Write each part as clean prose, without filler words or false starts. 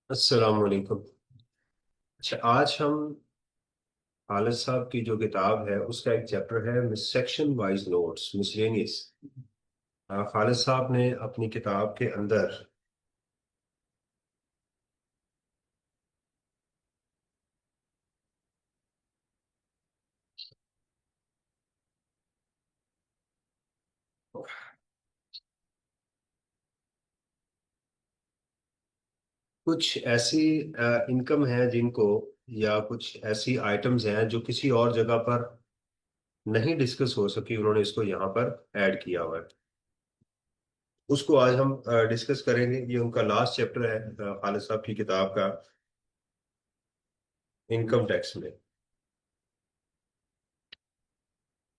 अस्सलाम वालेकुम। अच्छा, आज हम खालिद साहब की जो किताब है उसका एक चैप्टर है section wise notes miscellaneous. Khalid साहब ने अपनी किताब के अंदर कुछ ऐसी इनकम है जिनको, या कुछ ऐसी आइटम्स हैं जो किसी और जगह पर नहीं डिस्कस हो सकी, उन्होंने इसको यहाँ पर ऐड किया हुआ है। उसको आज हम डिस्कस करेंगे। ये उनका लास्ट चैप्टर है खालिद साहब की किताब का, इनकम टैक्स में।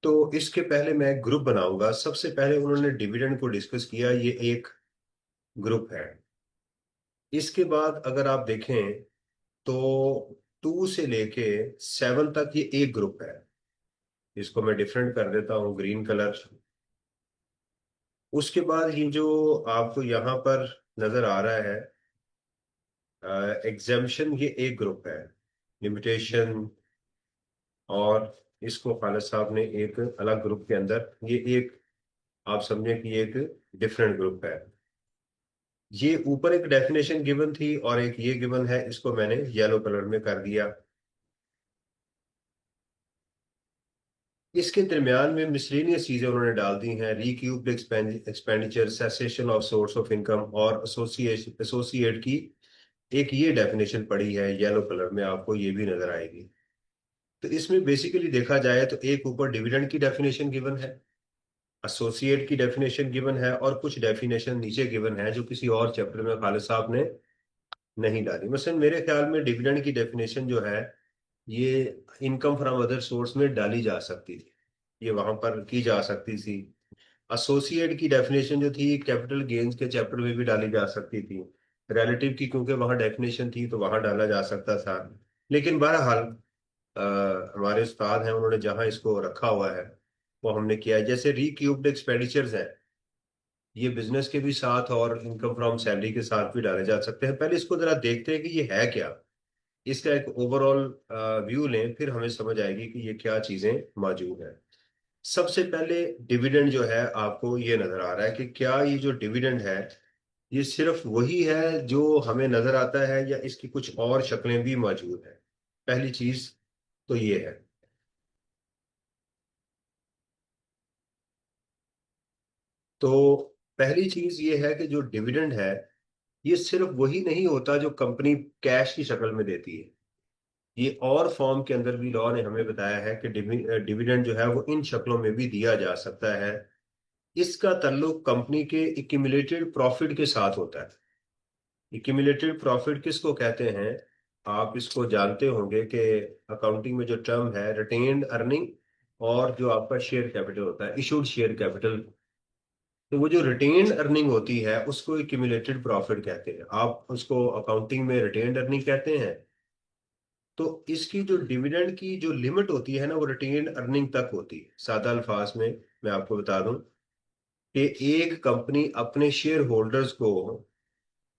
तो इसके पहले मैं एक ग्रुप बनाऊंगा। सबसे पहले उन्होंने डिविडेंड को डिस्कस किया, ये एक ग्रुप है। इसके बाद अगर आप देखें तो 2 से लेके 7 तक ये एक ग्रुप है। इसको मैं डिफरेंट कर देता हूँ, ग्रीन कलर। उसके बाद ये जो आपको यहाँ पर नजर आ रहा है एग्जाम्शन, ये एक ग्रुप है। लिमिटेशन, और इसको खालिद साहब ने एक अलग ग्रुप के अंदर, ये एक, आप समझे कि ये एक डिफरेंट ग्रुप है। ये ऊपर एक डेफिनेशन गिवन थी और एक ये गिवन है, इसको मैंने येलो कलर में कर दिया। इसके दरमियान में मिसलेनियस चीजें उन्होंने डाल दी हैं, रिक्यूब्ड expenditure, cessation of source of income, और एसोसिएट की एक ये डेफिनेशन पड़ी है येलो कलर में, आपको ये भी नजर आएगी। तो इसमें बेसिकली देखा जाए तो एक ऊपर डिविडेंड की डेफिनेशन गिवन है, एसोसिएट की डेफिनेशन गिवन है, और कुछ डेफिनेशन नीचे गिवन है जो किसी और चैप्टर में खालिद साहब ने नहीं डाली। मसलन मेरे ख्याल में डिविडेंड की डेफिनेशन जो है, ये इनकम फ्रॉम अदर सोर्स में डाली जा सकती थी, ये वहां पर की जा सकती थी। एसोसिएट की डेफिनेशन जो थी कैपिटल गेन्स के चैप्टर में भी डाली जा सकती थी। रिलेटिव की क्योंकि वहां डेफिनेशन थी तो वहां डाला जा सकता था। लेकिन बहरहाल हमारे उस्ताद हैं, उन्होंने जहां इसको रखा हुआ है वो हमने किया है। जैसे रिक्यूब्ड एक्सपेंडिचर्स हैं, ये बिजनेस के भी साथ और इनकम फ्रॉम सैलरी के साथ भी डाले जा सकते हैं। पहले इसको जरा देखते हैं कि ये है क्या, इसका एक ओवरऑल व्यू लें, फिर हमें समझ आएगी कि ये क्या चीजें मौजूद हैं। सबसे पहले डिविडेंड जो है, आपको ये नजर आ रहा है कि क्या ये जो डिविडेंड है ये सिर्फ वही है जो हमें नजर आता है, या इसकी कुछ और शक्लें भी मौजूद हैं। पहली चीज तो ये है। तो पहली चीज ये है कि जो डिविडेंड है ये सिर्फ वही नहीं होता जो कंपनी कैश की शक्ल में देती है। ये और फॉर्म के अंदर भी लॉ ने हमें बताया है कि डिविडेंड जो है वो इन शक्लों में भी दिया जा सकता है। इसका ताल्लुक कंपनी के इक्यूमुलेटेड प्रॉफिट के साथ होता है। इक्यूमुलेटेड प्रॉफिट किसको कहते हैं, आप इसको जानते होंगे कि अकाउंटिंग में जो टर्म है रिटेन्ड अर्निंग, और जो आपका शेयर कैपिटल होता है इशूड शेयर कैपिटल। तो वो जो रिटेन्ड अर्निंग होती है उसको इक्यूमुलेटेड प्रॉफिट कहते हैं, आप उसको अकाउंटिंग में रिटेन्ड अर्निंग कहते हैं। तो इसकी जो डिविडेंड की जो लिमिट होती है ना, वो रिटेन्ड अर्निंग तक होती है। सादा अल्फाज में मैं आपको बता दूं कि एक कंपनी अपने शेयर होल्डर्स को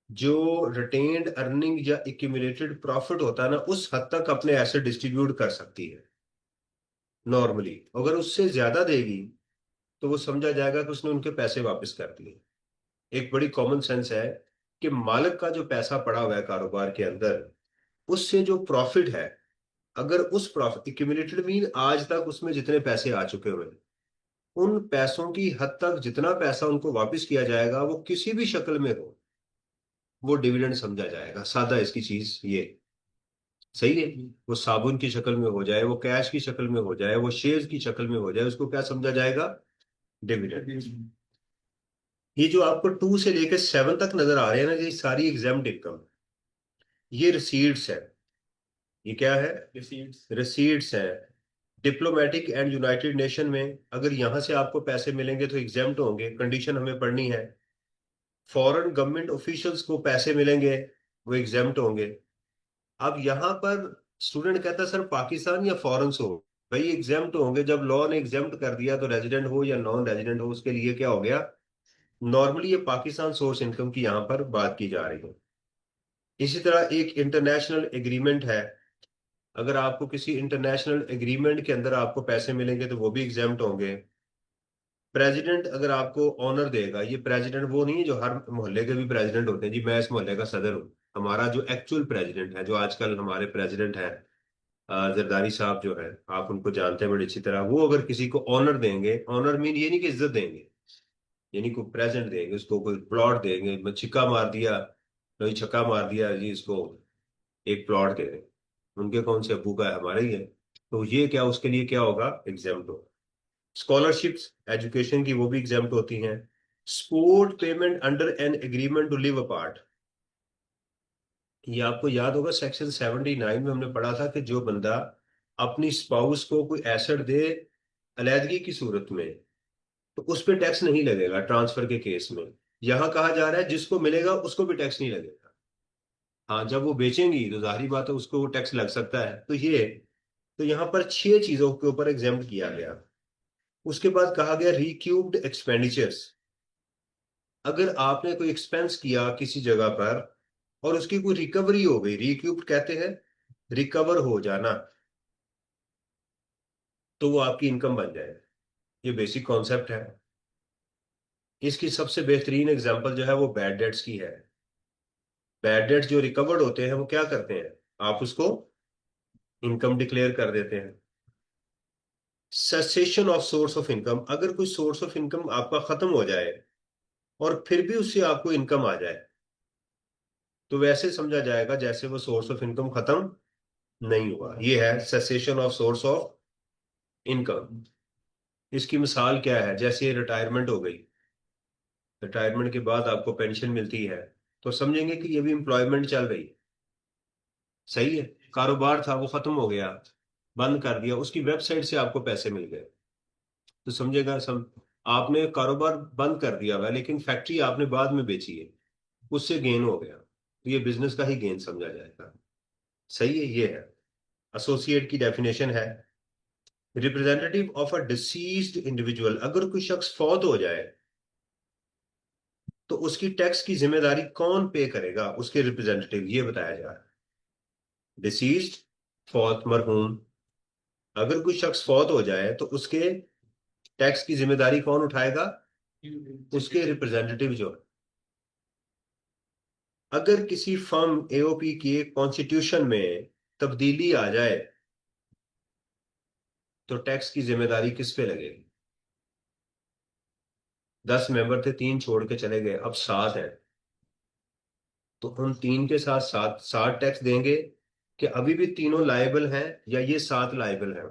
जो रिटेन्ड अर्निंग या एक्यूमुलेटेड प्रॉफिट होता है ना, उस हद तक अपने ऐसे डिस्ट्रीब्यूट कर सकती है नॉर्मली। अगर उससे ज्यादा देगी तो वो समझा जाएगा कि उसने उनके पैसे वापस कर दिए। एक बड़ी कॉमन सेंस है कि मालिक का जो पैसा पड़ा हुआ है कारोबार के अंदर, उससे जो प्रॉफिट है, अगर उस प्रॉफिट एक्यूमुलेटेड मीन आज तक उसमें जितने पैसे आ चुके हुए हैं, उन पैसों की हद तक जितना पैसा उनको वापस किया जाएगा, वो किसी भी शक्ल में हो, वो डिविडेंड समझा जाएगा। सादा इसकी चीज ये सही है। वो साबुन की शक्ल में हो जाए, वो कैश की शक्ल में हो जाए, वो शेयर्स की शक्ल में हो जाए, उसको क्या समझा जाएगा, डिविडेंड। ये जो आपको 2 से लेकर 7 तक नजर आ रहे हैं ना, ये सारी एग्जाम इनकम, ये रिसीट्स है। ये क्या है, रिसीट्स है। डिप्लोमेटिक एंड यूनाइटेड नेशन में अगर यहां से आपको पैसे मिलेंगे तो एग्जाम्प्ट होंगे, कंडीशन हमें पढ़नी है। फॉरेन गवर्नमेंट ऑफिशियल्स को पैसे मिलेंगे, वो एग्जाम्प्ट होंगे। अब यहाँ पर स्टूडेंट कहता है सर पाकिस्तान या फॉरेन से हो, भाई एग्जाम्प्ट होंगे। जब लॉ ने एग्जाम्प्ट कर दिया तो रेजिडेंट हो या नॉन रेजिडेंट हो उसके लिए क्या हो गया, नॉर्मली ये पाकिस्तान सोर्स इनकम की यहाँ पर बात की जा रही है। इसी तरह एक इंटरनेशनल एग्रीमेंट है, अगर आपको किसी इंटरनेशनल एग्रीमेंट के अंदर आपको पैसे मिलेंगे तो वो भी एग्जाम्प्ट होंगे। प्रेसिडेंट अगर आपको ऑनर देगा, ये प्रेसिडेंट वो नहीं है जो हर मोहल्ले के भी प्रेसिडेंट होते हैं, जी मैं इस मोहल्ले का सदर हूँ। हमारा जो एक्चुअल प्रेसिडेंट है, जो आजकल हमारे प्रेसिडेंट है, जरदारी साहब जो है, आप उनको जानते हैं बड़ी अच्छी तरह, वो अगर किसी को ऑनर देंगे, ऑनर मीन ये नहीं कि इज्जत देंगे, यानी कोई प्रेजेंट देंगे उसको, कोई प्लॉट देंगे, मैं छिक्का मार दिया, कोई छक्का मार दिया जी, इसको एक प्लॉट दे दें, उनके कौन से अबू का है, हमारा ही है, तो ये क्या उसके लिए क्या होगा, एग्जाम्प्ट हो। स्कॉलरशिप्स एजुकेशन की वो भी एग्जाम्प्ट होती हैं। Support payment under an agreement to live apart, ये आपको याद होगा सेक्शन 79 में हमने पढ़ा था कि जो बंदा अपनी स्पाउस को कोई एसेट दे अलैदगी की सूरत में, तो उस पर टैक्स नहीं लगेगा ट्रांसफर के केस में। यहां कहा जा रहा है जिसको मिलेगा उसको भी टैक्स नहीं लगेगा। हाँ, जब वो बेचेंगी तो जाहिर बात है उसको वो टैक्स लग सकता है, तो ये, तो यहाँ पर 6 चीजों के ऊपर एग्जाम्प्ट किया गया। उसके बाद कहा गया रिक्यूब्ड एक्सपेंडिचर्स, अगर आपने कोई एक्सपेंस किया किसी जगह पर और उसकी कोई रिकवरी हो गई, रिक्यूब्ड कहते हैं रिकवर हो जाना, तो वो आपकी इनकम बन जाएगा। ये बेसिक कॉन्सेप्ट है। इसकी सबसे बेहतरीन एग्जांपल जो है वो बैड डेट्स की है। बैड डेट्स जो रिकवर्ड होते हैं वो क्या करते हैं, आप उसको इनकम डिक्लेयर कर देते हैं। Cessation of source of income, अगर कोई सोर्स ऑफ इनकम आपका खत्म हो जाए और फिर भी उससे आपको इनकम आ जाए, तो वैसे समझा जाएगा जैसे वो सोर्स ऑफ इनकम खत्म नहीं हुआ। ये है cessation of source of income. इसकी मिसाल क्या है, जैसे रिटायरमेंट हो गई, रिटायरमेंट के बाद आपको पेंशन मिलती है, तो समझेंगे कि ये भी एम्प्लॉयमेंट चल रही है, सही है। कारोबार था वो खत्म हो गया, बंद कर दिया, उसकी वेबसाइट से आपको पैसे मिल गए, तो समझेगा आपने कारोबार बंद कर दिया हुआ है, लेकिन फैक्ट्री आपने बाद में बेची है, उससे गेन हो गया, तो ये बिजनेस का ही गेन समझा जाएगा। सही है, ये है। एसोसिएट की डेफिनेशन है representative of a deceased individual, अगर कोई शख्स फौत हो जाए तो उसकी टैक्स की जिम्मेदारी कौन पे करेगा, उसके रिप्रेजेंटेटिव, ये बताया जा रहा है। डिसीज्ड, फौत, मरहूम, अगर कोई शख्स फौत हो जाए तो उसके टैक्स की जिम्मेदारी कौन उठाएगा, उसके रिप्रेजेंटेटिव जो है। अगर किसी फर्म एओपी के कॉन्स्टिट्यूशन में तब्दीली आ जाए तो टैक्स की जिम्मेदारी किस पे लगेगी। 10 मेंबर थे, 3 छोड़ के चले गए, अब 7 है, तो उन 3 के साथ सात सात टैक्स देंगे, कि अभी भी तीनों लायबल हैं, या ये 7 लायबल हैं,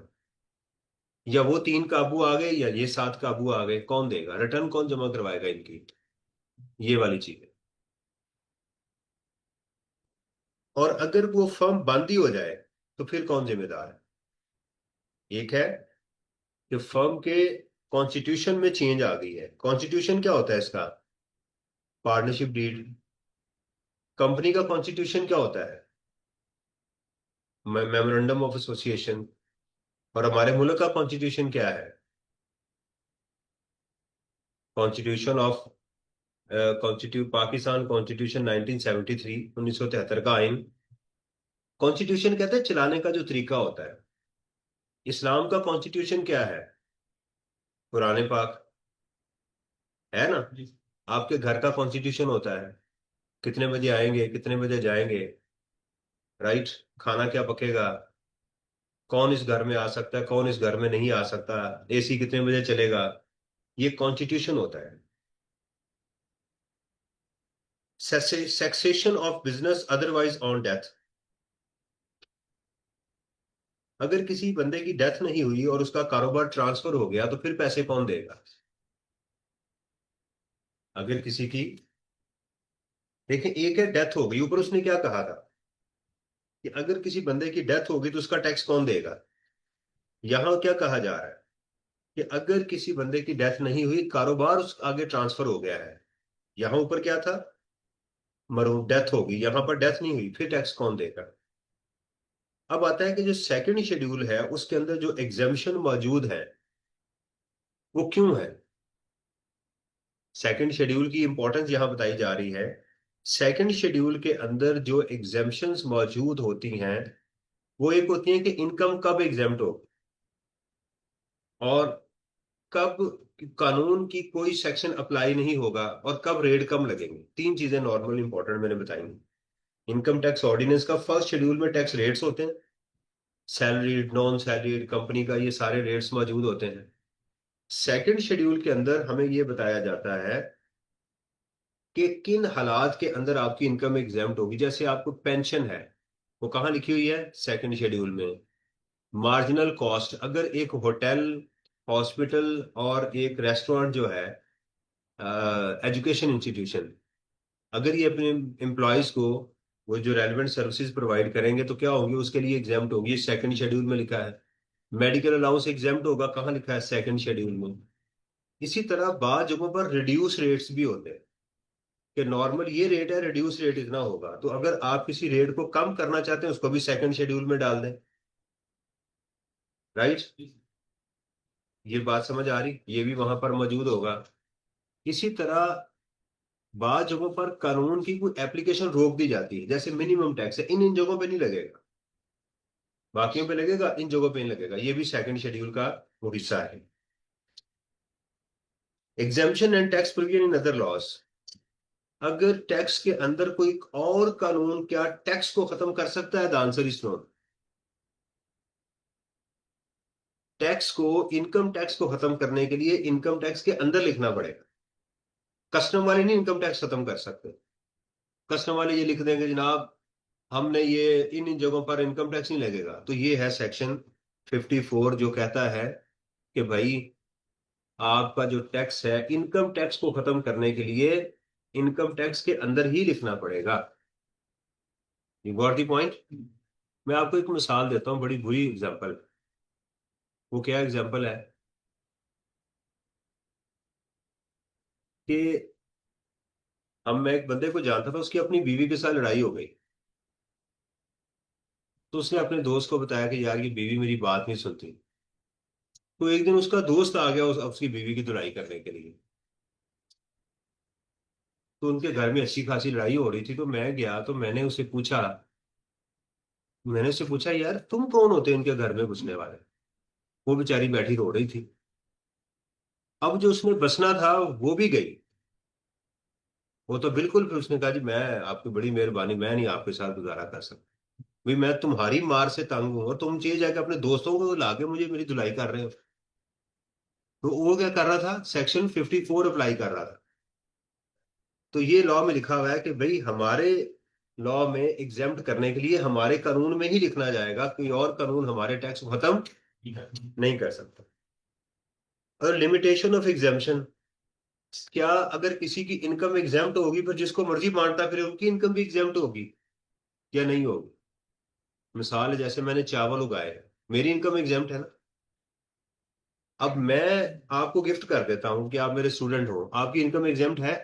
या वो 3 काबू आ गए या ये 7 काबू आ गए, कौन देगा, रिटर्न कौन जमा करवाएगा इनकी, ये वाली चीज है। और अगर वो फर्म बंद ही हो जाए तो फिर कौन जिम्मेदार है। एक है कि फर्म के कॉन्स्टिट्यूशन में चेंज आ गई है, कॉन्स्टिट्यूशन क्या होता है इसका, पार्टनरशिप डीड। कंपनी का कॉन्स्टिट्यूशन क्या होता है, मेमोरेंडम ऑफ एसोसिएशन। और हमारे मुल्क का कॉन्स्टिट्यूशन क्या है, constitution of constitute Pakistan constitution 1973, 1973 का आइन। कॉन्स्टिट्यूशन कहते हैं चलाने का जो तरीका होता है। इस्लाम का कॉन्स्टिट्यूशन क्या है, कुरान पाक, है ना। आपके घर का कॉन्स्टिट्यूशन होता है, कितने बजे आएंगे, कितने बजे जाएंगे, राइट, खाना क्या पकेगा, कौन इस घर में आ सकता है, कौन इस घर में नहीं आ सकता, एसी कितने बजे चलेगा, ये कॉन्स्टिट्यूशन होता है। Succession of business otherwise on death, अगर किसी बंदे की डेथ नहीं हुई और उसका कारोबार ट्रांसफर हो गया तो फिर पैसे कौन देगा। अगर किसी की, देखिए एक है डेथ हो गई, ऊपर उसने क्या कहा था कि अगर किसी बंदे की डेथ होगी तो उसका टैक्स कौन देगा। यहां क्या कहा जा रहा है कि अगर किसी बंदे की डेथ नहीं हुई, कारोबार उस आगे ट्रांसफर हो गया है। यहां ऊपर क्या था, मरहूम डेथ होगी, यहां पर डेथ नहीं हुई, फिर टैक्स कौन देगा। अब आता है कि जो सेकंड शेड्यूल है उसके अंदर जो एग्जामिशन मौजूद है वो क्यों है। सेकंड शेड्यूल की इंपॉर्टेंस यहां बताई जा रही है सेकंड शेड्यूल के अंदर जो एग्जेम्पशंस मौजूद होती हैं वो एक होती है कि इनकम कब एग्जेम्प्ट हो, और कब कानून की कोई सेक्शन अप्लाई नहीं होगा, और कब रेट कम लगेंगे। तीन चीजें नॉर्मल इंपॉर्टेंट मैंने बताई। इनकम टैक्स ऑर्डिनेंस का फर्स्ट शेड्यूल में टैक्स रेट्स होते हैं, सैलरीड नॉन सैलरीड कंपनी का ये सारे रेट्स मौजूद होते हैं। सेकंड शेड्यूल के अंदर हमें ये बताया जाता है कि किन हालात के अंदर आपकी इनकम एग्जेम्प्ट होगी। जैसे आपको पेंशन है, वो कहाँ लिखी हुई है, सेकंड शेड्यूल में। मार्जिनल कॉस्ट, अगर एक होटल, हॉस्पिटल और एक रेस्टोरेंट जो है, एजुकेशन इंस्टीट्यूशन, अगर ये अपने एम्प्लॉयज को वो जो रेलिवेंट सर्विसेज प्रोवाइड करेंगे तो क्या होंगे, उसके लिए एग्जाम्प्ट होंगी, सेकंड शेड्यूल में लिखा है। मेडिकल अलाउंस एग्जाम्प्ट होगा, कहाँ लिखा है, सेकंड शेड्यूल में। इसी तरह बाद जगहों पर रिड्यूस रेट्स भी होते हैं, कि नॉर्मल ये रेट है, रिड्यूस रेट इतना होगा। तो अगर आप किसी रेट को कम करना चाहते हैं उसको भी सेकंड शेड्यूल में डाल दें। राइट, ये बात समझ आ रही, ये भी वहां पर मौजूद होगा। इसी तरह बाद जगहों पर कानून की कोई एप्लीकेशन रोक दी जाती है, जैसे मिनिमम टैक्स है, इन इन जगहों पे नहीं लगेगा, बाकियों पे लगेगा, इन जगहों पे नहीं लगेगा। ये भी सेकंड शेड्यूल का वो हिस्सा है। Exemption and tax provision in other laws, अगर टैक्स के अंदर कोई और कानून क्या टैक्स को खत्म कर सकता है, the answer is no. Tax को, इनकम टैक्स को खत्म करने के लिए इनकम टैक्स के अंदर लिखना पड़ेगा। कस्टम वाले नहीं इनकम टैक्स खत्म कर सकते। कस्टम वाले ये लिख देंगे जनाब हमने ये इन इन जगहों पर इनकम टैक्स नहीं लगेगा। तो ये है सेक्शन 54 जो कहता है कि भाई आपका जो टैक्स है, इनकम टैक्स को खत्म करने के लिए इनकम टैक्स के अंदर ही लिखना पड़ेगा। You got the point. मैं आपको एक मिसाल देता हूँ, बड़ी बुरी एग्जांपल। वो क्या एग्जांपल है कि मैं एक बंदे को जानता था, उसकी अपनी बीवी के साथ लड़ाई हो गई। तो उसने अपने दोस्त को बताया कि यार ये बीवी मेरी बात नहीं सुनती। तो एक दिन उसका दोस्त आ गया उसकी बीवी की धुलाई करने के लिए। तो उनके घर में अच्छी खासी लड़ाई हो रही थी, तो मैं गया, तो मैंने उससे पूछा यार तुम कौन होते हो इनके घर में घुसने वाले। वो बेचारी बैठी रो रही थी। अब जो उसने बसना था वो भी गई। वो तो बिल्कुल, फिर उसने कहा जी मैं, आपकी बड़ी मेहरबानी, मैं नहीं आपके साथ गुजारा कर सकता। भाई मैं तुम्हारी मार से तंग हूं और तुम चाहिए जाके अपने दोस्तों को लाके मुझे मेरी धुलाई कर रहे हो। तो वो क्या कर रहा था, सेक्शन 54 अप्लाई कर रहा था। तो ये लॉ में लिखा हुआ है कि भाई हमारे लॉ में एग्जेम्प्ट करने के लिए हमारे कानून में ही लिखना जाएगा, कोई और कानून हमारे टैक्स को खत्म नहीं कर सकता। और लिमिटेशन ऑफ एग्जाम्पशन, क्या अगर किसी की इनकम एग्जाम्प्ट होगी पर जिसको मर्जी बांटता फिर उनकी इनकम भी एग्जाम्प्ट होगी या नहीं होगी। मिसाल है, जैसे मैंने चावल उगाए हैं, मेरी इनकम एग्जाम्प्ट है ना। अब मैं आपको गिफ्ट कर देता हूं कि आप मेरे स्टूडेंट हो, आपकी इनकम एग्जाम्प्ट है,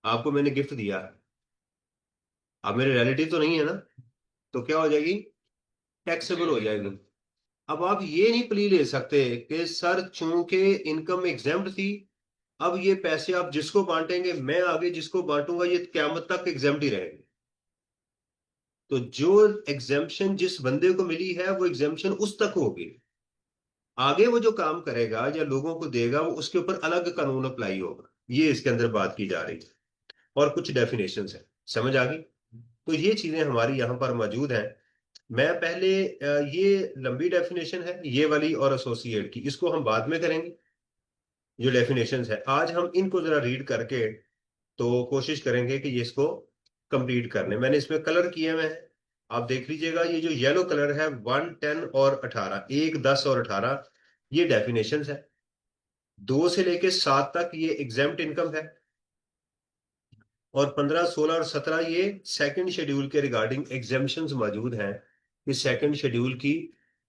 आपको मैंने गिफ्ट दिया है, आप मेरे रिलेटिव तो नहीं है ना। तो क्या हो जाएगी, टैक्सेबल हो जाएगी। अब आप ये नहीं प्ली ले सकते कि सर चूंकि इनकम एग्जाम्प्ट थी, अब ये पैसे आप जिसको बांटेंगे, मैं आगे जिसको बांटूंगा ये क्यामत तक एग्जाम्प्ट ही रहेंगे। तो जो एग्जाम्पशन जिस बंदे को मिली है वो एग्जाम्पशन उस तक होगी। आगे वो जो काम करेगा या लोगों को देगा वो उसके ऊपर अलग कानून अप्लाई होगा। ये इसके अंदर बात की जा रही है। और कुछ डेफिनेशंस है, समझ आ गई। तो ये चीजें हमारी यहाँ पर मौजूद हैं। मैं पहले ये लंबी डेफिनेशन है ये वाली और एसोसिएट की, इसको हम बाद में करेंगे। जो डेफिनेशंस है आज हम इनको जरा रीड करके तो कोशिश करेंगे कि ये इसको कंप्लीट करने। मैंने इसमें कलर किए हुए हैं, आप देख लीजिएगा। ये जो येलो कलर है 1, 10 और 18, 1, 10 और 18 ये डेफिनेशंस है। 2 से लेके 7 तक ये एग्जेम्प्ट इनकम है। और 15, 16 और 17 ये सेकंड शेड्यूल के रिगार्डिंग एग्जेम्पशंस मौजूद हैं कि सेकंड शेड्यूल की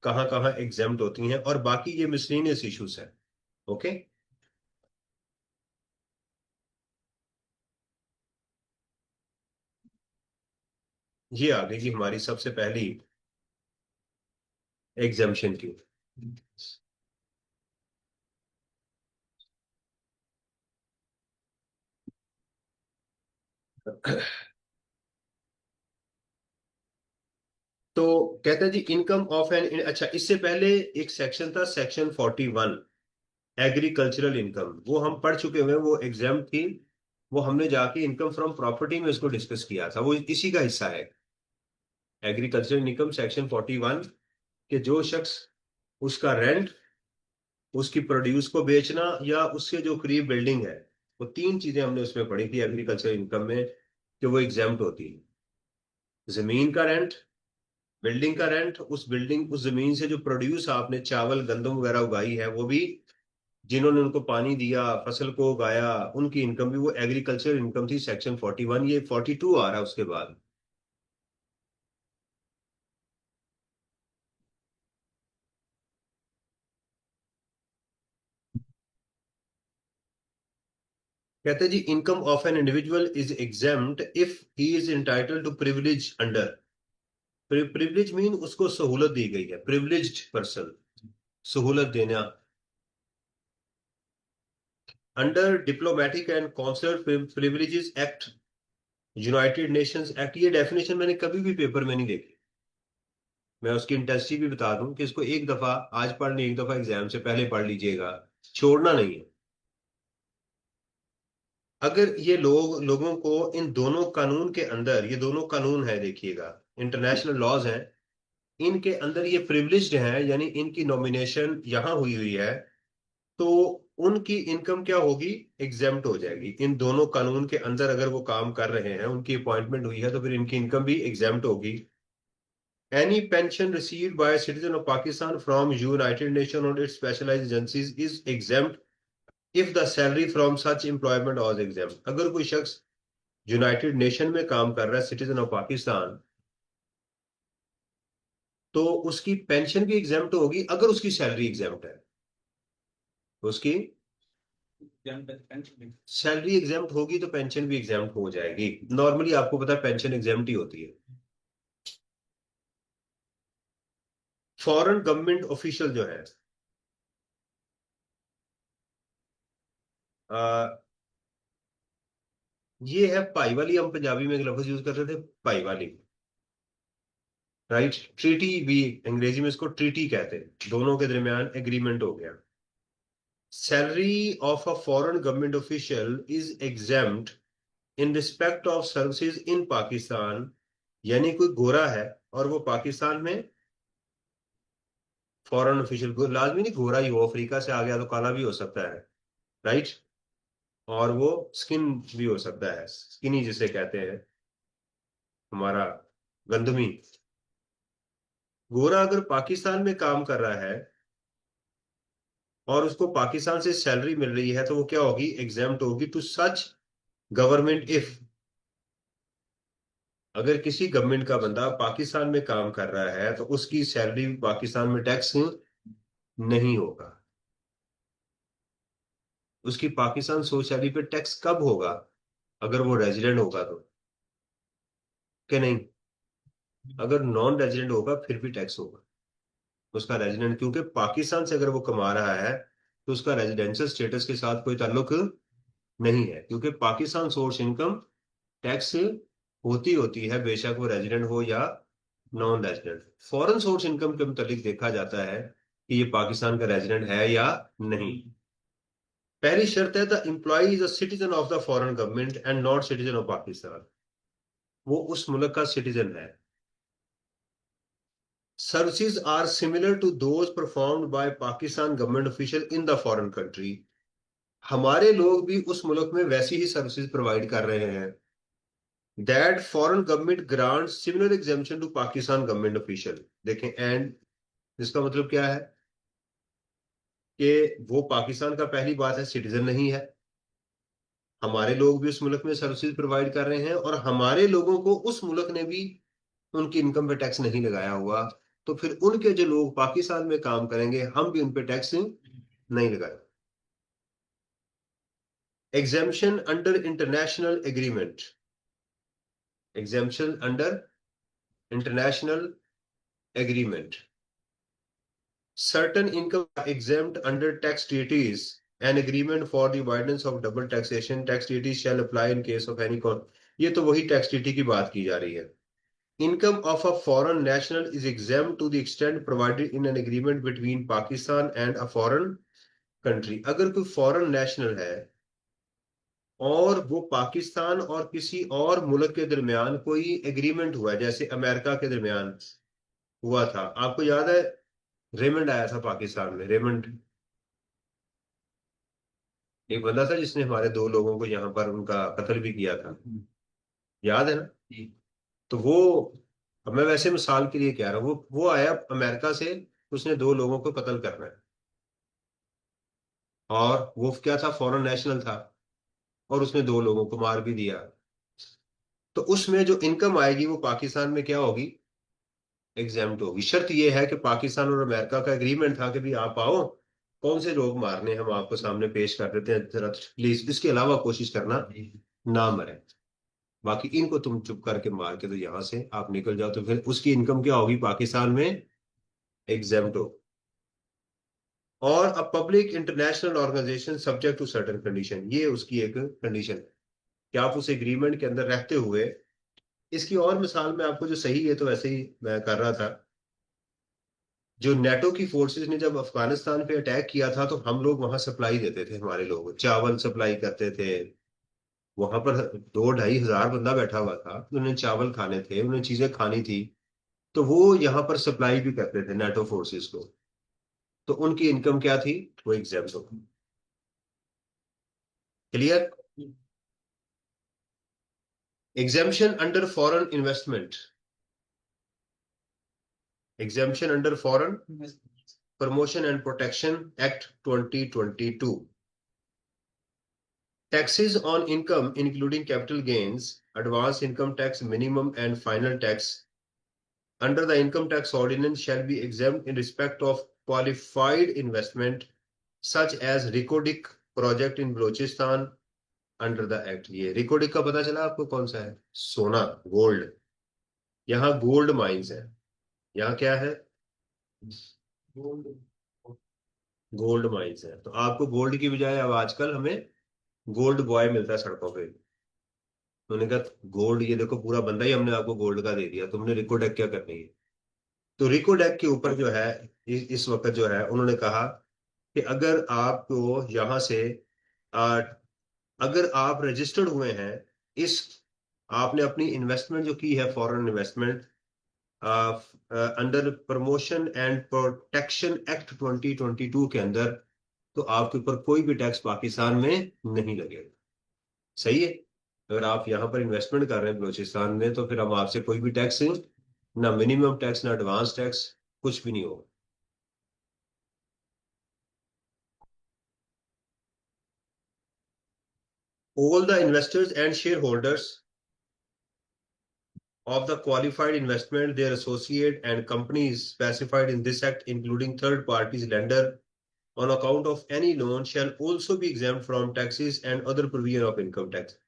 कहाँ कहाँ एग्जेम्प्ट होती हैं, और बाकी ये मिसलेनियस इश्यूज हैं। ओके, ये आ गई जी हमारी सबसे पहली एग्जेम्पशन की। तो कहते हैं जी इनकम ऑफ एन, अच्छा इससे पहले एक सेक्शन था, सेक्शन 41, एग्रीकल्चरल इनकम, वो हम पढ़ चुके हुए हैं, वो एग्जाम थी। वो हमने जाके इनकम फ्रॉम प्रॉपर्टी में उसको डिस्कस किया था, वो इसी का हिस्सा है। एग्रीकल्चरल इनकम सेक्शन 41, कि जो शख्स उसका रेंट, उसकी प्रोड्यूस को बेचना, या उसके जो करीब बिल्डिंग है, वो तीन चीजें हमने उसमें पढ़ी थी एग्रीकल्चर इनकम में, कि वो एग्जाम्प्ट होती है। जमीन का रेंट, बिल्डिंग का रेंट, उस बिल्डिंग उस जमीन से जो प्रोड्यूस आपने चावल गंदम वगैरह उगाई है वो भी, जिन्होंने उनको पानी दिया, फसल को उगाया, उनकी इनकम भी, वो एग्रीकल्चर इनकम थी सेक्शन 41। ये 42 आ रहा है उसके बाद। कहते हैं जी income of an individual is exempt if he is entitled to privilege under. Privilege mean उसको सहूलत दी गई है, प्रिविलेज्ड पर्सन, सहूलत देना, under diplomatic and consular privileges act, United Nations act. ये डेफिनेशन मैंने कभी भी पेपर में नहीं देखी। मैं उसकी इंटेंसिटी भी बता दूं कि इसको एक दफा आज पढ़ ली, एक दफा एग्जाम से पहले पढ़ लीजिएगा, छोड़ना नहीं है। अगर ये लोगों को इन दोनों कानून के अंदर, ये दोनों कानून है देखिएगा, इंटरनेशनल लॉज हैं, इनके अंदर ये प्रिविलेज्ड हैं, यानी इनकी नॉमिनेशन यहां हुई हुई है, तो उनकी इनकम क्या होगी, एग्जेम्प्ट हो जाएगी। इन दोनों कानून के अंदर अगर वो काम कर रहे हैं, उनकी अपॉइंटमेंट हुई है, तो फिर इनकी इनकम भी एग्जेम्प्ट होगी। Any pension received by a citizen of Pakistan from United Nations or its specialized agencies is exempt if the salary from such employment was exempt। अगर कोई शख्स यूनाइटेड नेशन में काम कर रहा है, सिटीजन ऑफ पाकिस्तान, तो उसकी पेंशन भी एग्जेम्प्ट होगी अगर उसकी सैलरी एग्जेम्प्ट है। उसकी सैलरी एग्जेम्प्ट होगी तो पेंशन भी एग्जेम्प्ट हो जाएगी। नॉर्मली आपको पता है पेंशन एग्जेम्प्ट ही होती है। फॉरेन गवर्नमेंट ऑफिशियल जो है, ये है पाईवाली। हम पंजाबी में एक लफ्ज यूज करते थे, पाईवाली, राइट। ट्रीटी भी अंग्रेजी में इसको ट्रीटी कहते हैं, दोनों के दरमियान एग्रीमेंट हो गया। Salary of a foreign government official is exempt in respect of services in Pakistan. यानी कोई गोरा है और वो पाकिस्तान में फॉरेन ऑफिशियल, लाजमी नहीं गोरा ही हो, अफ्रीका से आ गया तो काला भी हो सकता है, राइट। और वो स्किन भी हो सकता है, स्किनी जिसे कहते हैं, हमारा गंदमी। गोरा अगर पाकिस्तान में काम कर रहा है और उसको पाकिस्तान से सैलरी मिल रही है, तो वो क्या होगी, एग्जाम्प्ट होगी टू सच गवर्नमेंट इफ। अगर किसी गवर्नमेंट का बंदा पाकिस्तान में काम कर रहा है तो उसकी सैलरी पाकिस्तान में टैक्स नहीं होगा। उसकी पाकिस्तान सोच सैलरी पे टैक्स कब होगा, अगर वो रेजिडेंट होगा तो, कि नहीं। अगर नॉन रेजिडेंट होगा फिर भी टैक्स होगा। उसका रेजिडेंट, क्योंकि पाकिस्तान से अगर वो कमा रहा है तो उसका रेजिडेंशियल स्टेटस के साथ कोई ताल्लुक नहीं है, क्योंकि पाकिस्तान सोर्स इनकम टैक्स होती होती है, बेशक वो रेजिडेंट हो या non resident. Foreign source income के मुतालिक देखा जाता है कि ये पाकिस्तान का रेजिडेंट है या नहीं। पहली शर्त है, the employee is a citizen of the foreign government and not citizen of Pakistan. वो उस मुल्क का सिटीजन है। Services are similar to those performed by Pakistan government official in the foreign country. हमारे लोग भी उस मुल्क में वैसी ही सर्विसेज प्रोवाइड कर रहे हैं। That foreign government grant similar exemption to Pakistan government official. देखें एंड, इसका मतलब क्या है, कि वो पाकिस्तान का, पहली बात है, सिटीजन नहीं है। हमारे लोग भी उस मुल्क में सर्विसेज प्रोवाइड कर रहे हैं और हमारे लोगों को उस मुल्क ने भी उनकी इनकम पे टैक्स नहीं लगाया हुआ। तो फिर उनके जो लोग पाकिस्तान में काम करेंगे, हम भी उन पे टैक्स नहीं लगाए। Exemption under international agreement, exemption under international agreement. Certain income are exempt under tax treaties. An agreement for the avoidance of double taxation. Tax treaties shall apply in case of any con. ये तो वही tax TT की बात की जा रही है। Income of a foreign national is exempt to the extent provided in an agreement between Pakistan and a foreign country. अगर कोई फॉरेन नेशनल है और वो पाकिस्तान और किसी और मुल्क के दरमियान कोई एग्रीमेंट हुआ है, जैसे अमेरिका के दरमियान हुआ था, आपको याद है रेमंड आया था पाकिस्तान में, रेमंड एक बंदा था जिसने हमारे दो लोगों को यहाँ पर उनका कत्ल भी किया था, याद है ना? तो वो, अब मैं वैसे मिसाल के लिए कह रहा हूँ, वो आया अमेरिका से, उसने दो लोगों को कत्ल करना है, और वो क्या था, फॉरेन नेशनल था, और उसने दो लोगों को मार भी दिया। तो उसमें जो इनकम आएगी वो पाकिस्तान में क्या होगी, एग्जाम्प्ट होगी। शर्त ये है कि पाकिस्तान और अमेरिका का एग्रीमेंट था कि भी आप आओ, कौन से लोग मारने हम आपको सामने पेश कर देते हैं, जरा प्लीज इसके अलावा कोशिश करना ना मरे, बाकी इनको तुम चुप करके मार के तो यहां से आप निकल जाओ, तो फिर उसकी इनकम क्या होगी पाकिस्तान में, एग्जाम्प्ट हो। और a public international organization subject to certain condition, ये उसकी एक कंडीशन है कि आप उस एग्रीमेंट के अंदर रहते हुए। इसकी और मिसाल मैं आपको, जो सही है तो वैसे ही मैं कर रहा था, जो नेटो की फोर्सेस ने जब अफगानिस्तान पे अटैक किया था, तो हम लोग वहां सप्लाई देते थे, हमारे लोग चावल सप्लाई करते थे। वहां पर 2-2.5 हजार बंदा बैठा हुआ था, उन्हें चावल खाने थे, उन्हें चीजें खानी थी, तो वो यहाँ पर सप्लाई भी करते थे नेटो फोर्सेस को। तो उनकी इनकम क्या थी, वो एग्जाम्स हो। Clear? Exemption under foreign investment, exemption under foreign promotion and protection act 2022। Taxes on income, including capital gains, advance income tax, minimum and final tax under the income tax ordinance shall be exempt in respect of qualified investment such as Ricodic project in Balochistan under the act। ये Ricodic का पता चला आपको कौन सा है? सोना, gold. यहाँ गोल्ड माइंस है, यहाँ क्या है, गोल्ड माइंस है। तो आपको गोल्ड की बजाय अब आजकल हमें गोल्ड बॉय मिलता है सड़कों पे। उन्होंने कहा गोल्ड, ये देखो पूरा बंदा ही हमने आपको गोल्ड का दे दिया, तुमने रिकोडेक क्या करनी है। तो रिकोडेक के ऊपर जो है, इस वक्त जो है उन्होंने कहा कि अगर आपको यहाँ से आ, अगर आप रजिस्टर्ड हुए हैं, इस आपने अपनी इन्वेस्टमेंट जो की है, foreign investment, under promotion and protection act 2022 के अंदर, तो आपके ऊपर कोई भी टैक्स पाकिस्तान में नहीं लगेगा। सही है? अगर आप यहाँ पर इन्वेस्टमेंट कर रहे हैं बलूचिस्तान में, तो फिर हम आपसे कोई भी टैक्स, ना मिनिमम टैक्स ना एडवांस टैक्स, कुछ भी नहीं होगा। All the investors and shareholders of the qualified investment, their associate and companies specified in this act, including third parties lender on account of any loan, shall also be exempt from taxes and other provision of income tax।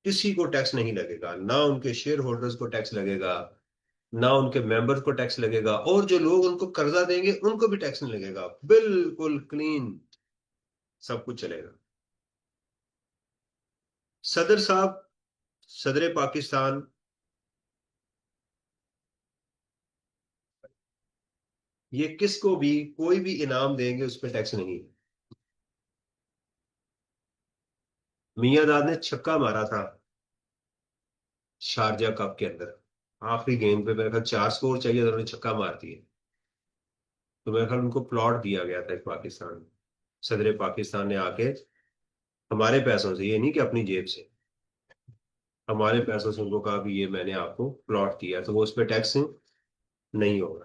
किसी को tax नहीं लगेगा, ना उनके share holders को tax लगेगा, ना उनके मेंबर्स को टैक्स लगेगा, और जो लोग उनको कर्जा देंगे उनको भी टैक्स नहीं लगेगा। बिल्कुल क्लीन, सब कुछ चलेगा। सदर साहब, सदर पाकिस्तान, ये किसको भी कोई भी इनाम देंगे उस पर टैक्स नहीं है। मियांदाद ने छक्का मारा था शारजा कप के अंदर, आखिरी गेंद पे मेरे ख्याल 4 स्कोर चाहिए था, उन्होंने छक्का मार दिए। तो मेरे ख्याल उनको प्लॉट दिया गया था एक पाकिस्तान, सदर पाकिस्तान ने आके हमारे पैसों से, ये नहीं कि अपनी जेब से, हमारे पैसों से उनको कहा भी ये मैंने आपको प्लॉट दिया, तो वो उस पर टैक्स नहीं होगा।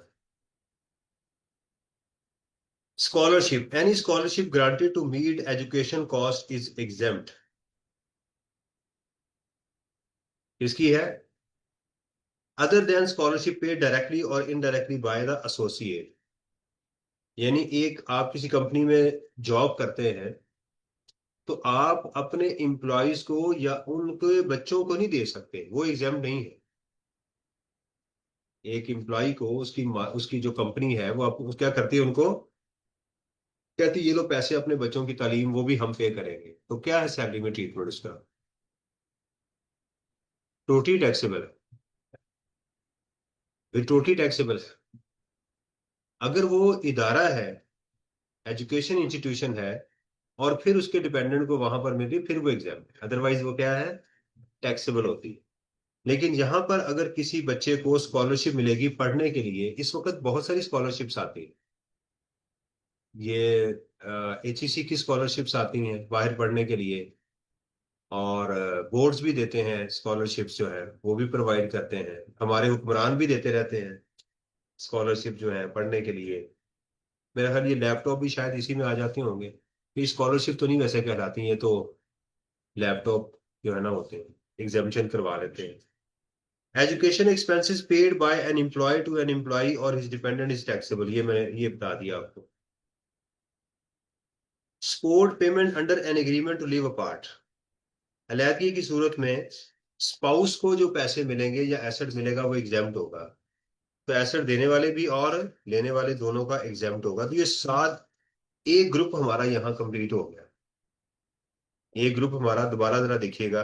Scholarship, any scholarship granted to meet education cost is exempt. किसकी है? Other than scholarship paid directly और इनडायरेक्टली बाय द एसोसिएट। यानी एक आप किसी कंपनी में जॉब करते हैं, तो आप अपने एम्प्लॉयज को या उनके बच्चों को नहीं दे सकते, वो एग्जाम नहीं है। एक एम्प्लॉय को उसकी जो कंपनी है वो आपको क्या करती है, उनको कहती है ये लो पैसे अपने बच्चों की तालीम वो भी हम पे करेंगे, तो क्या है सैलरी में ट्रीटमेंट उसका? टोटली टैक्सेबल है, ये टोटली टैक्सेबल है। अगर वो इदारा है, एजुकेशन इंस्टीट्यूशन है, और फिर उसके डिपेंडेंट को वहां पर मिली, फिर वो एग्जाम है, अदरवाइज वो क्या है, टैक्सेबल होती है। लेकिन यहाँ पर अगर किसी बच्चे को स्कॉलरशिप मिलेगी पढ़ने के लिए, इस वक्त बहुत सारी स्कॉलरशिप्स आती हैं। ये HEC की स्कॉलरशिप्स आती हैं बाहर पढ़ने के लिए, और बोर्ड्स भी देते हैं स्कॉलरशिप्स जो है, वो भी प्रोवाइड करते हैं, हमारे हुक्मरान भी देते रहते हैं स्कॉलरशिप जो है पढ़ने के लिए। मेरा ख्याल ये लैपटॉप भी शायद इसी में आ जाते होंगे। ये स्कॉलरशिप तो नहीं वैसे कहलाती, ये तो लैपटॉप जो है ना होते हैं, एग्जामिशन करवा लेते हैं। Education expenses paid by an employer to an employee और हिज डिपेंडेंट इज टैक्सेबल, ये मैंने ये बता दिया आपको। Support payment under an agreement to live apart, अलैदगी की सूरत में स्पाउस को जो पैसे मिलेंगे या एसेट मिलेगा वो एग्जाम्प्ट होगा। तो एसेट देने वाले भी और लेने वाले दोनों का एग्जाम्प्ट होगा। तो ये सात, एक ग्रुप हमारा यहाँ कंप्लीट हो गया। एक ग्रुप हमारा, दोबारा जरा देखिएगा,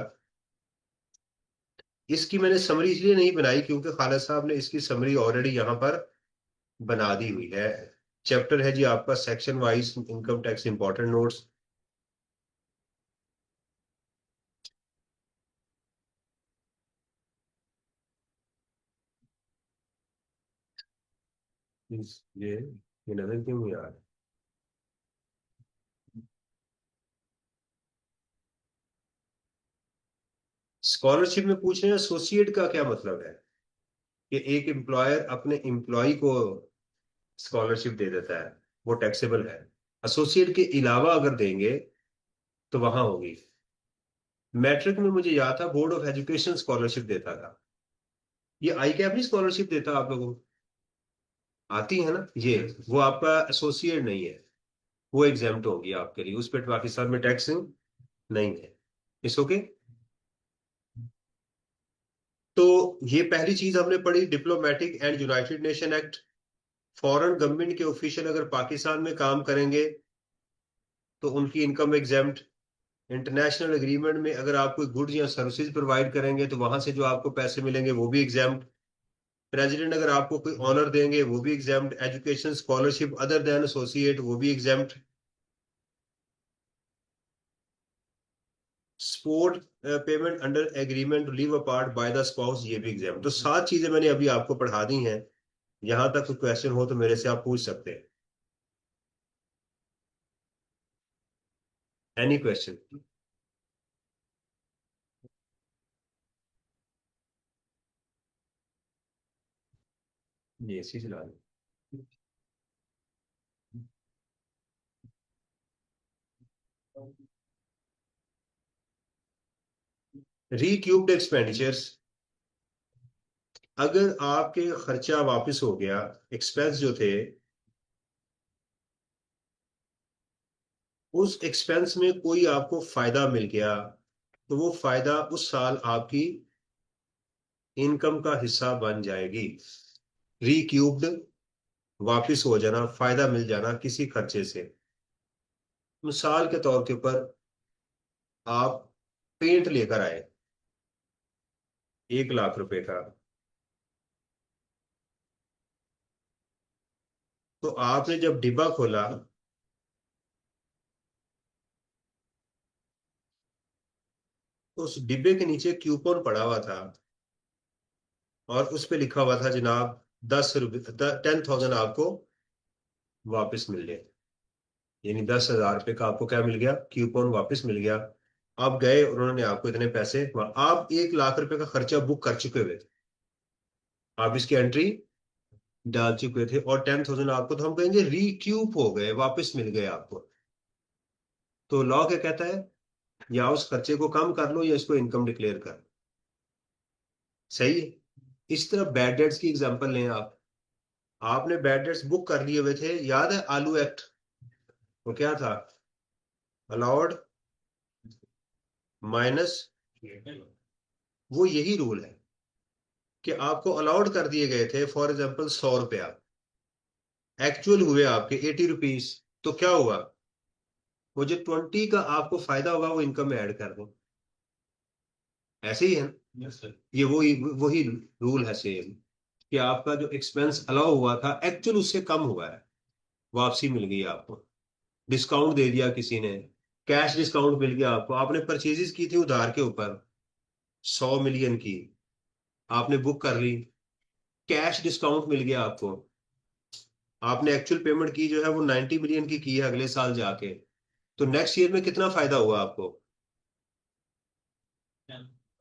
इसकी मैंने समरी इसलिए नहीं बनाई क्योंकि खालिद साहब ने इसकी समरी ऑलरेडी यहाँ पर बना दी हुई है। चैप्टर है जी आपका section wise income tax important notes. ये नजर क्यों नहीं आ रहा? स्कॉलरशिप में पूछ रहे हैं एसोसिएट का क्या मतलब है, कि एक एम्प्लॉयर अपने एम्प्लॉय को स्कॉलरशिप दे देता है, वो टैक्सेबल है। एसोसिएट के अलावा अगर देंगे तो वहां होगी। मैट्रिक में मुझे याद था बोर्ड ऑफ एजुकेशन स्कॉलरशिप देता था। ये आई कैप नहीं स्कॉलरशिप देता आप लोगों को, आती है ना ये, वो आपका एसोसिएट नहीं है, वो एग्जाम्प्ट होगी आपके लिए, उस पर पाकिस्तान में टैक्स नहीं है। इस ओके। तो ये पहली चीज हमने पढ़ी, diplomatic and United nation act. Foreign government के ऑफिशियल अगर पाकिस्तान में काम करेंगे तो उनकी इनकम एग्जाम्प्ट। इंटरनेशनल एग्रीमेंट में अगर आप कोई गुड्स या सर्विसेज प्रोवाइड करेंगे तो वहां से जो आपको पैसे मिलेंगे वो भी एग्जाम्प्ट। प्रेसिडेंट अगर आपको कोई ऑनर देंगे वो भी exempt. Education scholarship other than associate वो भी exempt. Support payment under agreement to live apart by the spouse, ये भी एग्जाम्प्ट। तो सात चीजें मैंने अभी आपको पढ़ा दी हैं। यहां तक कोई क्वेश्चन हो तो मेरे से आप पूछ सकते हैं। Any question? ये सी चला रिक्यूब्ड एक्सपेंडिचर्स, अगर आपके खर्चा वापस हो गया, एक्सपेंस जो थे, उस एक्सपेंस में कोई आपको फायदा मिल गया, तो वो फायदा उस साल आपकी इनकम का हिस्सा बन जाएगी। रिक्यूब्ड, वापस हो जाना, फायदा मिल जाना किसी खर्चे से। मिसाल के तौर के ऊपर आप पेंट लेकर आए 1 लाख रुपए का, तो आपने जब डिब्बा खोला तो उस डिब्बे के नीचे क्यूपन पड़ा हुआ था, और उस पे लिखा हुआ था जनाब 10 रुपये, 10,000 आपको वापस मिल गए। यानी 10,000 रुपये का आपको क्या मिल गया, क्यूपन वापस मिल गया। आप गए, उन्होंने आपको इतने पैसे, आप 1 लाख रुपए का खर्चा बुक कर चुके हुए थे, आप इसकी एंट्री डाल चुके थे, और 10,000 आपको, तो हम कहेंगे रिक्यूप हो गए, वापस मिल गए आपको। तो लॉ क्या कहता है, या उस खर्चे को कम कर लो या इसको इनकम डिक्लेयर कर। सही है। इस तरह बैड डेट्स की एग्जांपल लें आप। आपने बैड डेट्स बुक कर लिए हुए थे, याद है आलू एक्ट, वो क्या था, अलाउड माइनस, वो यही रूल है कि आपको अलाउड कर दिए गए थे फॉर एग्जाम्पल 100 रुपया, एक्चुअल हुए आपके 80 रुपीज। तो क्या हुआ, वो जो 20 का आपको फायदा होगा वो इनकम में ऐड कर दो। ऐसे ही है ना? yes, sir. ये वही वही रूल है सेम, कि आपका जो एक्सपेंस अलाउ हुआ था एक्चुअल उससे कम हुआ है, वापसी मिल गई आपको, डिस्काउंट दे दिया किसी ने, कैश डिस्काउंट मिल गया आपको, आपने परचेजेस की थी उधार के ऊपर 100 मिलियन की, आपने बुक कर ली, कैश डिस्काउंट मिल गया आपको, आपने एक्चुअल पेमेंट की जो है वो 90 मिलियन की है अगले साल जाके, तो नेक्स्ट ईयर में कितना फायदा हुआ आपको?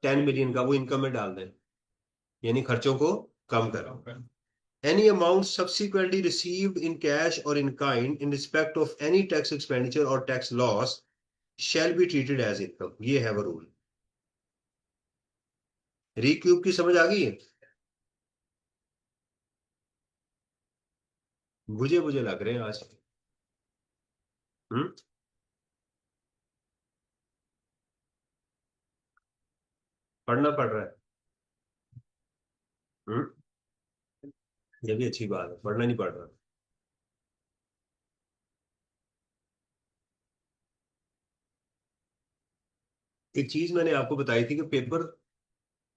10 मिलियन का, वो इनकम में डाल दें, यानी खर्चों को कम करें। Any amount subsequently received in cash or in kind in respect of any tax expenditure or tax loss shall be treated as income। ये है वो रूल। रिक्यूब की समझ आ गई है? बुझे बुझे लग रहे हैं आज। हम्म। पढ़ना पड़ रहा है। हम्म। ये भी अच्छी बात है, पढ़ना नहीं पड़ रहा। एक चीज मैंने आपको बताई थी कि पेपर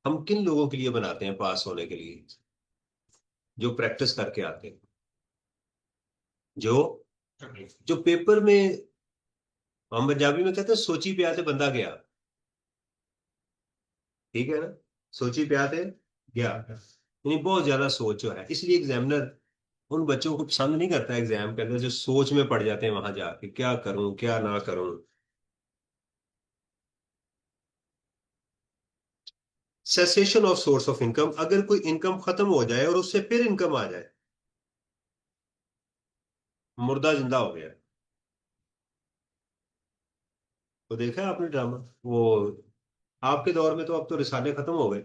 हम किन लोगों के लिए बनाते हैं पास होने के लिए? जो प्रैक्टिस करके आते हैं, जो जो पेपर में, हम पंजाबी में कहते हैं सोची पे आते बंदा गया, ठीक है ना? सोची पे आते गया, यानी बहुत ज्यादा सोच जो है, इसलिए एग्जामिनर उन बच्चों को पसंद नहीं करता एग्जाम के अंदर जो सोच में पड़ जाते हैं वहां जाके, क्या करूं क्या ना करूं। Cessation of source of income, अगर कोई इनकम खत्म हो जाए और उससे फिर इनकम आ जाए, मुर्दा जिंदा हो गया। तो देखा है आपने ड्रामा वो? आपके दौर में तो अब तो रिसाले खत्म हो गए,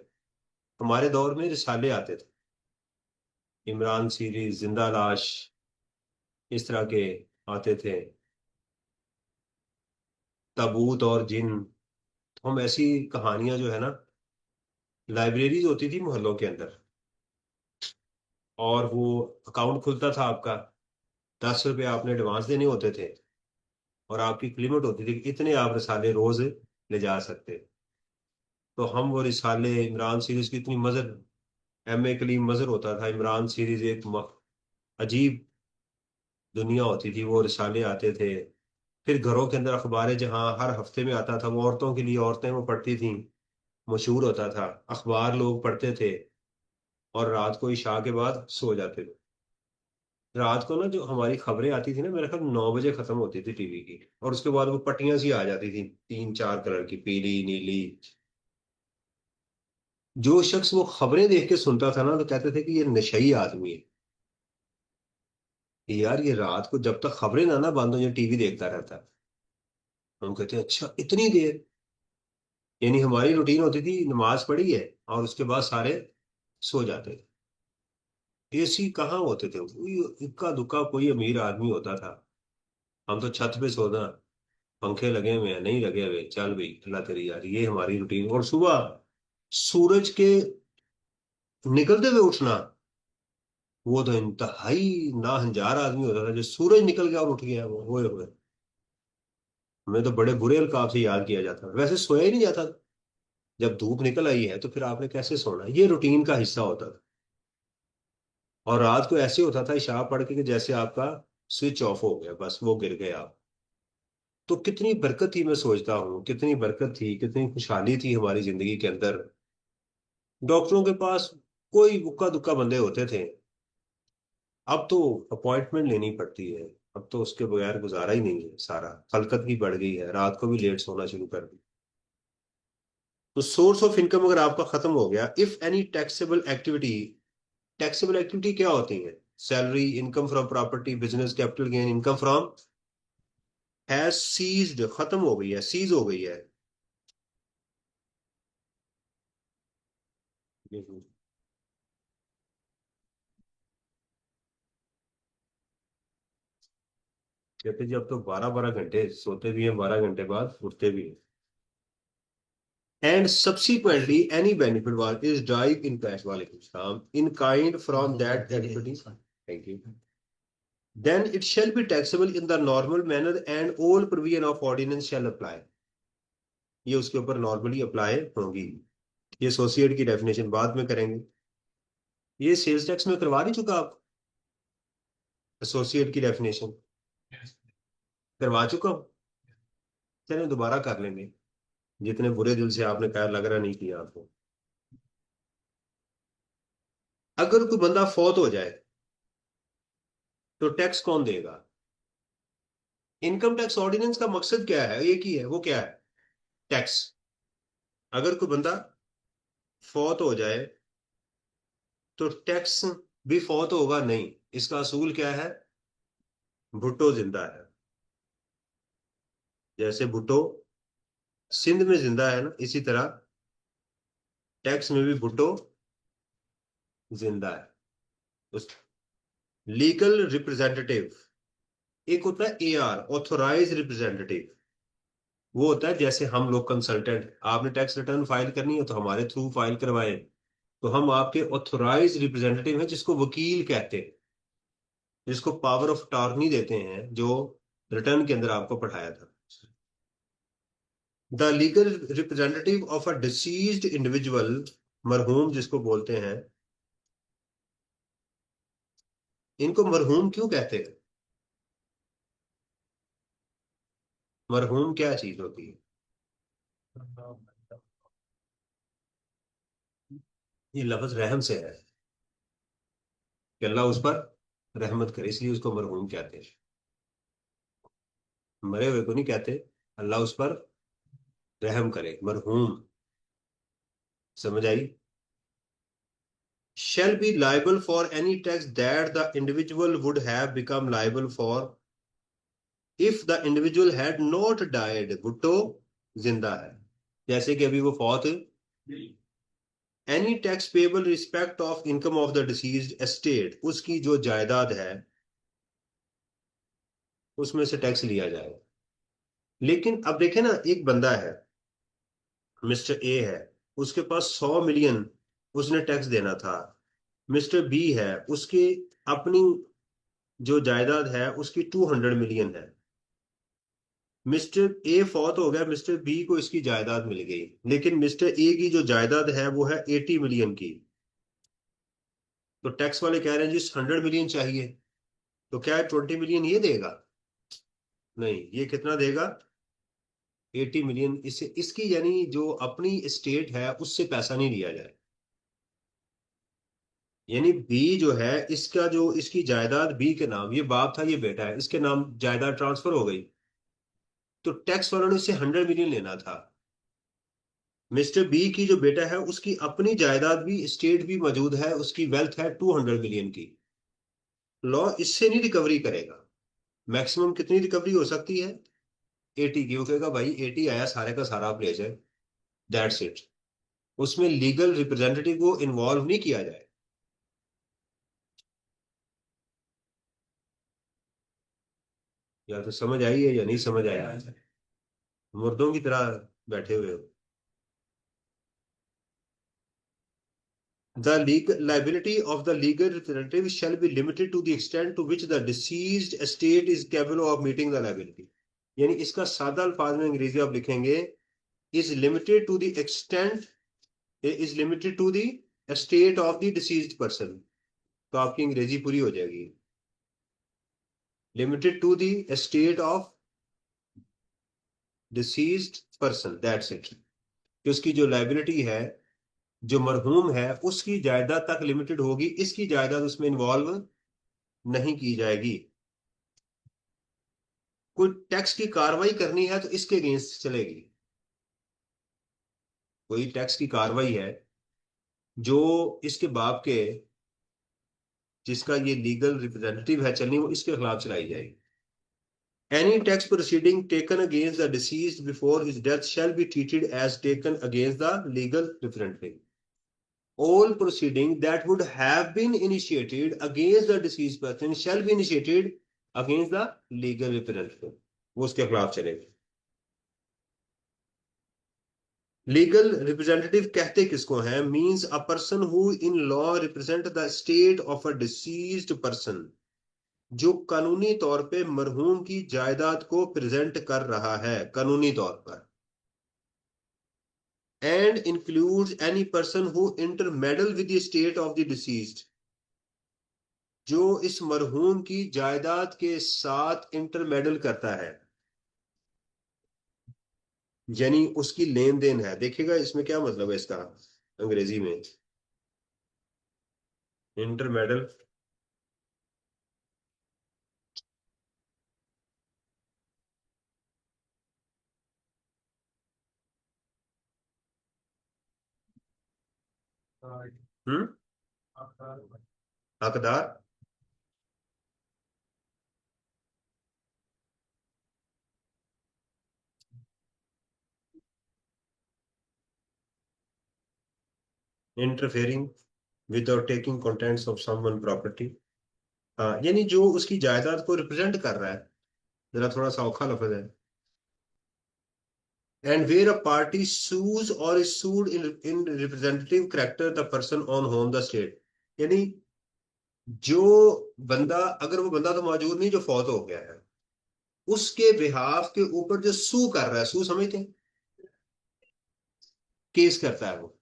हमारे दौर में रिसाले आते थे, इमरान सीरीज, जिंदा लाश, इस तरह के आते थे, ताबूत और जिन। तो हम ऐसी कहानियां जो है ना, लाइब्रेरीज होती थी मोहल्लों के अंदर, और वो अकाउंट खुलता था आपका, 10 रुपए आपने एडवांस देने होते थे, और आपकी एक लिमिट होती थी कि इतने आप रिसाले रोज ले जा सकते। तो हम वो रिसाले, इमरान सीरीज की इतनी मजर, एम ए कलीम मजर होता था, इमरान सीरीज एक अजीब दुनिया होती थी, वो रिसाले आते थे। फिर घरों के अंदर अखबारें जहाँ हर हफ्ते में आता था, वो औरतों के लिए, औरतें वो पढ़ती थी, मशहूर होता था, अखबार लोग पढ़ते थे, और रात को इशा के बाद सो जाते थे। रात को ना जो हमारी खबरें आती थी ना, मेरे ख्याल 9 बजे खत्म होती थी टीवी की, और उसके बाद वो पट्टियां सी आ जाती थी 3 4 कलर की, पीली नीली। जो शख्स वो खबरें देख के सुनता था ना, तो कहते थे कि ये नशई आदमी है, कि यार ये रात को जब तक खबरें ना ना बंद हो, ये टीवी देखता रहता है। हम कहते हैं अच्छा इतनी देर, यानी हमारी रूटीन होती थी नमाज पढ़ी है और उसके बाद सारे सो जाते थे। एसी कहाँ होते थे, कोई इक्का दुक्का कोई अमीर आदमी होता था। हम तो छत पे सोना, पंखे लगे हुए हैं नहीं लगे हुए, चल भाई अल्लाह तेरी यार, ये हमारी रूटीन। और सुबह सूरज के निकलते हुए उठना, वो तो इंतहाई नाहंजार आदमी होता था जो सूरज निकल गया और उठ गया, वो ओए होए। हमें तो बड़े बुरे अलकाब से याद किया जाता, वैसे सोया ही नहीं जाता था। जब धूप निकल आई है तो फिर आपने कैसे सोना, ये रूटीन का हिस्सा होता था। और रात को ऐसे होता था इशा पढ़ के कि जैसे आपका स्विच ऑफ हो गया, बस वो गिर गए आप। तो कितनी बरकत थी, मैं सोचता हूँ कितनी बरकत थी, कितनी खुशहाली थी हमारी जिंदगी के अंदर। डॉक्टरों के पास कोई उक्का दुक्का बंदे होते थे, अब तो अपॉइंटमेंट लेनी पड़ती है, अब तो उसके बगैर गुजारा ही नहीं है, सारा खलकत भी बढ़ गई है, रात को भी लेट सोना शुरू कर दी। तो सोर्स ऑफ इनकम अगर आपका खत्म हो गया, if any taxable activity, taxable activity क्या होती है? Salary, income from property, business, capital gain, income from, has ceased, खत्म हो गई है, सीज हो गई है। कहते जी अब तो 12 12 घंटे सोते भी हैं, 12 घंटे बाद उठते भी हैं। And subsequently, any benefit was is derived in cash, walaikum salam, in kind from that activity. Thank you. Then it shall be taxable in the normal manner, and all provision of ordinance shall apply. ये उसके ऊपर normally apply होंगी। ये associate की definition बाद में करेंगे। ये सेल्स टैक्स में करवा नहीं चुका आप, एसोसिएट की डेफिनेशन करवा चुका हूं। चलिए दोबारा कर लेंगे, जितने बुरे दिल से आपने कहा लग रहा नहीं किया आपको। अगर कोई बंदा फौत हो जाए तो टैक्स कौन देगा? इनकम टैक्स ऑर्डिनेंस का मकसद क्या है, एक ही है, वो क्या है? टैक्स। अगर कोई बंदा फौत हो जाए तो टैक्स भी फौत होगा नहीं। इसका असूल क्या है? भुट्टो जिंदा है। जैसे भुट्टो सिंध में जिंदा है ना, इसी तरह टैक्स में भी भुट्टो जिंदा है। उस लीगल रिप्रेजेंटेटिव, एक होता है एआर, ऑथोराइज रिप्रेजेंटेटिव। वो होता है जैसे हम लोग कंसल्टेंट, आपने टैक्स रिटर्न फाइल करनी है तो हमारे थ्रू फाइल करवाएं, तो हम आपके ऑथोराइज रिप्रेजेंटेटिव हैं, जिसको वकील कहते हैं, जिसको पावर ऑफ अटॉर्नी देते हैं, जो रिटर्न के अंदर आपको पढ़ाया था। The legal representative of a deceased individual, मरहूम जिसको बोलते हैं, इनको मरहूम क्यों कहते हैं? मरहूम क्या चीज होती है? ये लफ्ज रहम से है कि अल्लाह उस पर रहमत करे, इसलिए उसको मरहूम कहते हैं। मरे हुए को नहीं कहते, अल्लाह उस पर रहम करे, मरहूम। समझ आई? shall be liable for any tax that the individual would have become liable for if the individual had not died। Bhutto जिंदा है, जैसे कि अभी वो फौत। Any tax payable respect of income of the deceased estate, उसकी जो जायदाद है उसमें से टैक्स लिया जाएगा। लेकिन अब देखें ना, एक बंदा है, मिस्टर ए है, उसके पास 100 मिलियन उसने टैक्स देना था। मिस्टर बी है, उसकी अपनी जो जायदाद है उसकी 200 मिलियन है। मिस्टर ए फौत हो गया, मिस्टर बी को इसकी जायदाद मिल गई, लेकिन मिस्टर ए की जो जायदाद है वो है 80 मिलियन की। तो टैक्स वाले कह रहे हैं जी 100 मिलियन चाहिए, तो क्या है 20 मिलियन ये देगा? नहीं, ये कितना देगा? 80 मिलियन। इससे इसकी यानी जो अपनी स्टेट है उससे पैसा नहीं लिया जाए। यानी बी जो है, इसका जो इसकी जायदाद बी के नाम, ये बाप था ये बेटा है, इसके नाम जायदाद ट्रांसफर हो गई, तो टैक्स वालों ने इससे 100 मिलियन लेना था। मिस्टर बी की जो बेटा है उसकी अपनी जायदाद भी, स्टेट भी मौजूद है, उसकी वेल्थ है 200 मिलियन की। लॉ इससे नहीं रिकवरी करेगा। मैक्सिमम कितनी रिकवरी हो सकती है? 80 की। वो कहेगा भाई 80 आया, सारे का सारा आप ले जाए, दैट्स इट। उसमें लीगल रिप्रेजेंटेटिव को इन्वॉल्व नहीं किया जाए। या तो समझ आई है या नहीं समझ आया? मुर्दों की तरह बैठे हुए हो। The legal liability of the legal representative shall be limited to the extent to which the deceased estate is capable of meeting the liability। यानी इसका सादा अल्फाज में अंग्रेजी आप लिखेंगे, is limited to the extent, is limited to the estate of the deceased person। तो आपकी अंग्रेजी पूरी हो जाएगी, limited to the estate of deceased person, that's it। कि उसकी जो लाइबिलिटी है, जो मरहूम है, उसकी जायदाद तक लिमिटेड होगी, इसकी जायदाद उसमें इन्वॉल्व नहीं की जाएगी। कोई टैक्स की कार्रवाई करनी है तो इसके अगेंस्ट चलेगी। कोई टैक्स की कार्रवाई है जो इसके बाप के, जिसका ये लीगल रिप्रेजेंटेटिव है चलनी, वो इसके खिलाफ चलाई जाएगी। Any tax proceeding taken against the deceased before his death shall be treated as taken against the legal representative. All proceeding that would have been initiated against the deceased person shall be initiated against the legal representative। वो उसके खिलाफ चलेगी। Legal representative कहते किसको हैं? Means a person who in law represent the estate of a deceased person, जो कानूनी तौर पे मरहूम की जायदाद को प्रेजेंट कर रहा है, कानूनी तौर पर। And includes any person who intermeddle with the estate of the deceased, जो इस मरहूम की जायदाद के साथ इंटरमेडल करता है, यानी उसकी लेन देन है। देखिएगा इसमें क्या मतलब है इसका अंग्रेजी में, इंटरमेडल। हम्म, हकदार। इंटरफेयरिंग विद और taking contents of someone property. हाँ, यानी जो उसकी जायदाद को रिप्रेजेंट कर रहा है, जरा थोड़ा सा औखा लफ्ज है। एंड वेयर अ पार्टी सूज और is sued in representative character the person on home the state, यानी जो बंदा, अगर वो बंदा तो मौजूद नहीं जो फौत हो गया है, उसके बिहाफ के ऊपर जो सू कर रहा है, सू समझते हैं, केस करता है वो,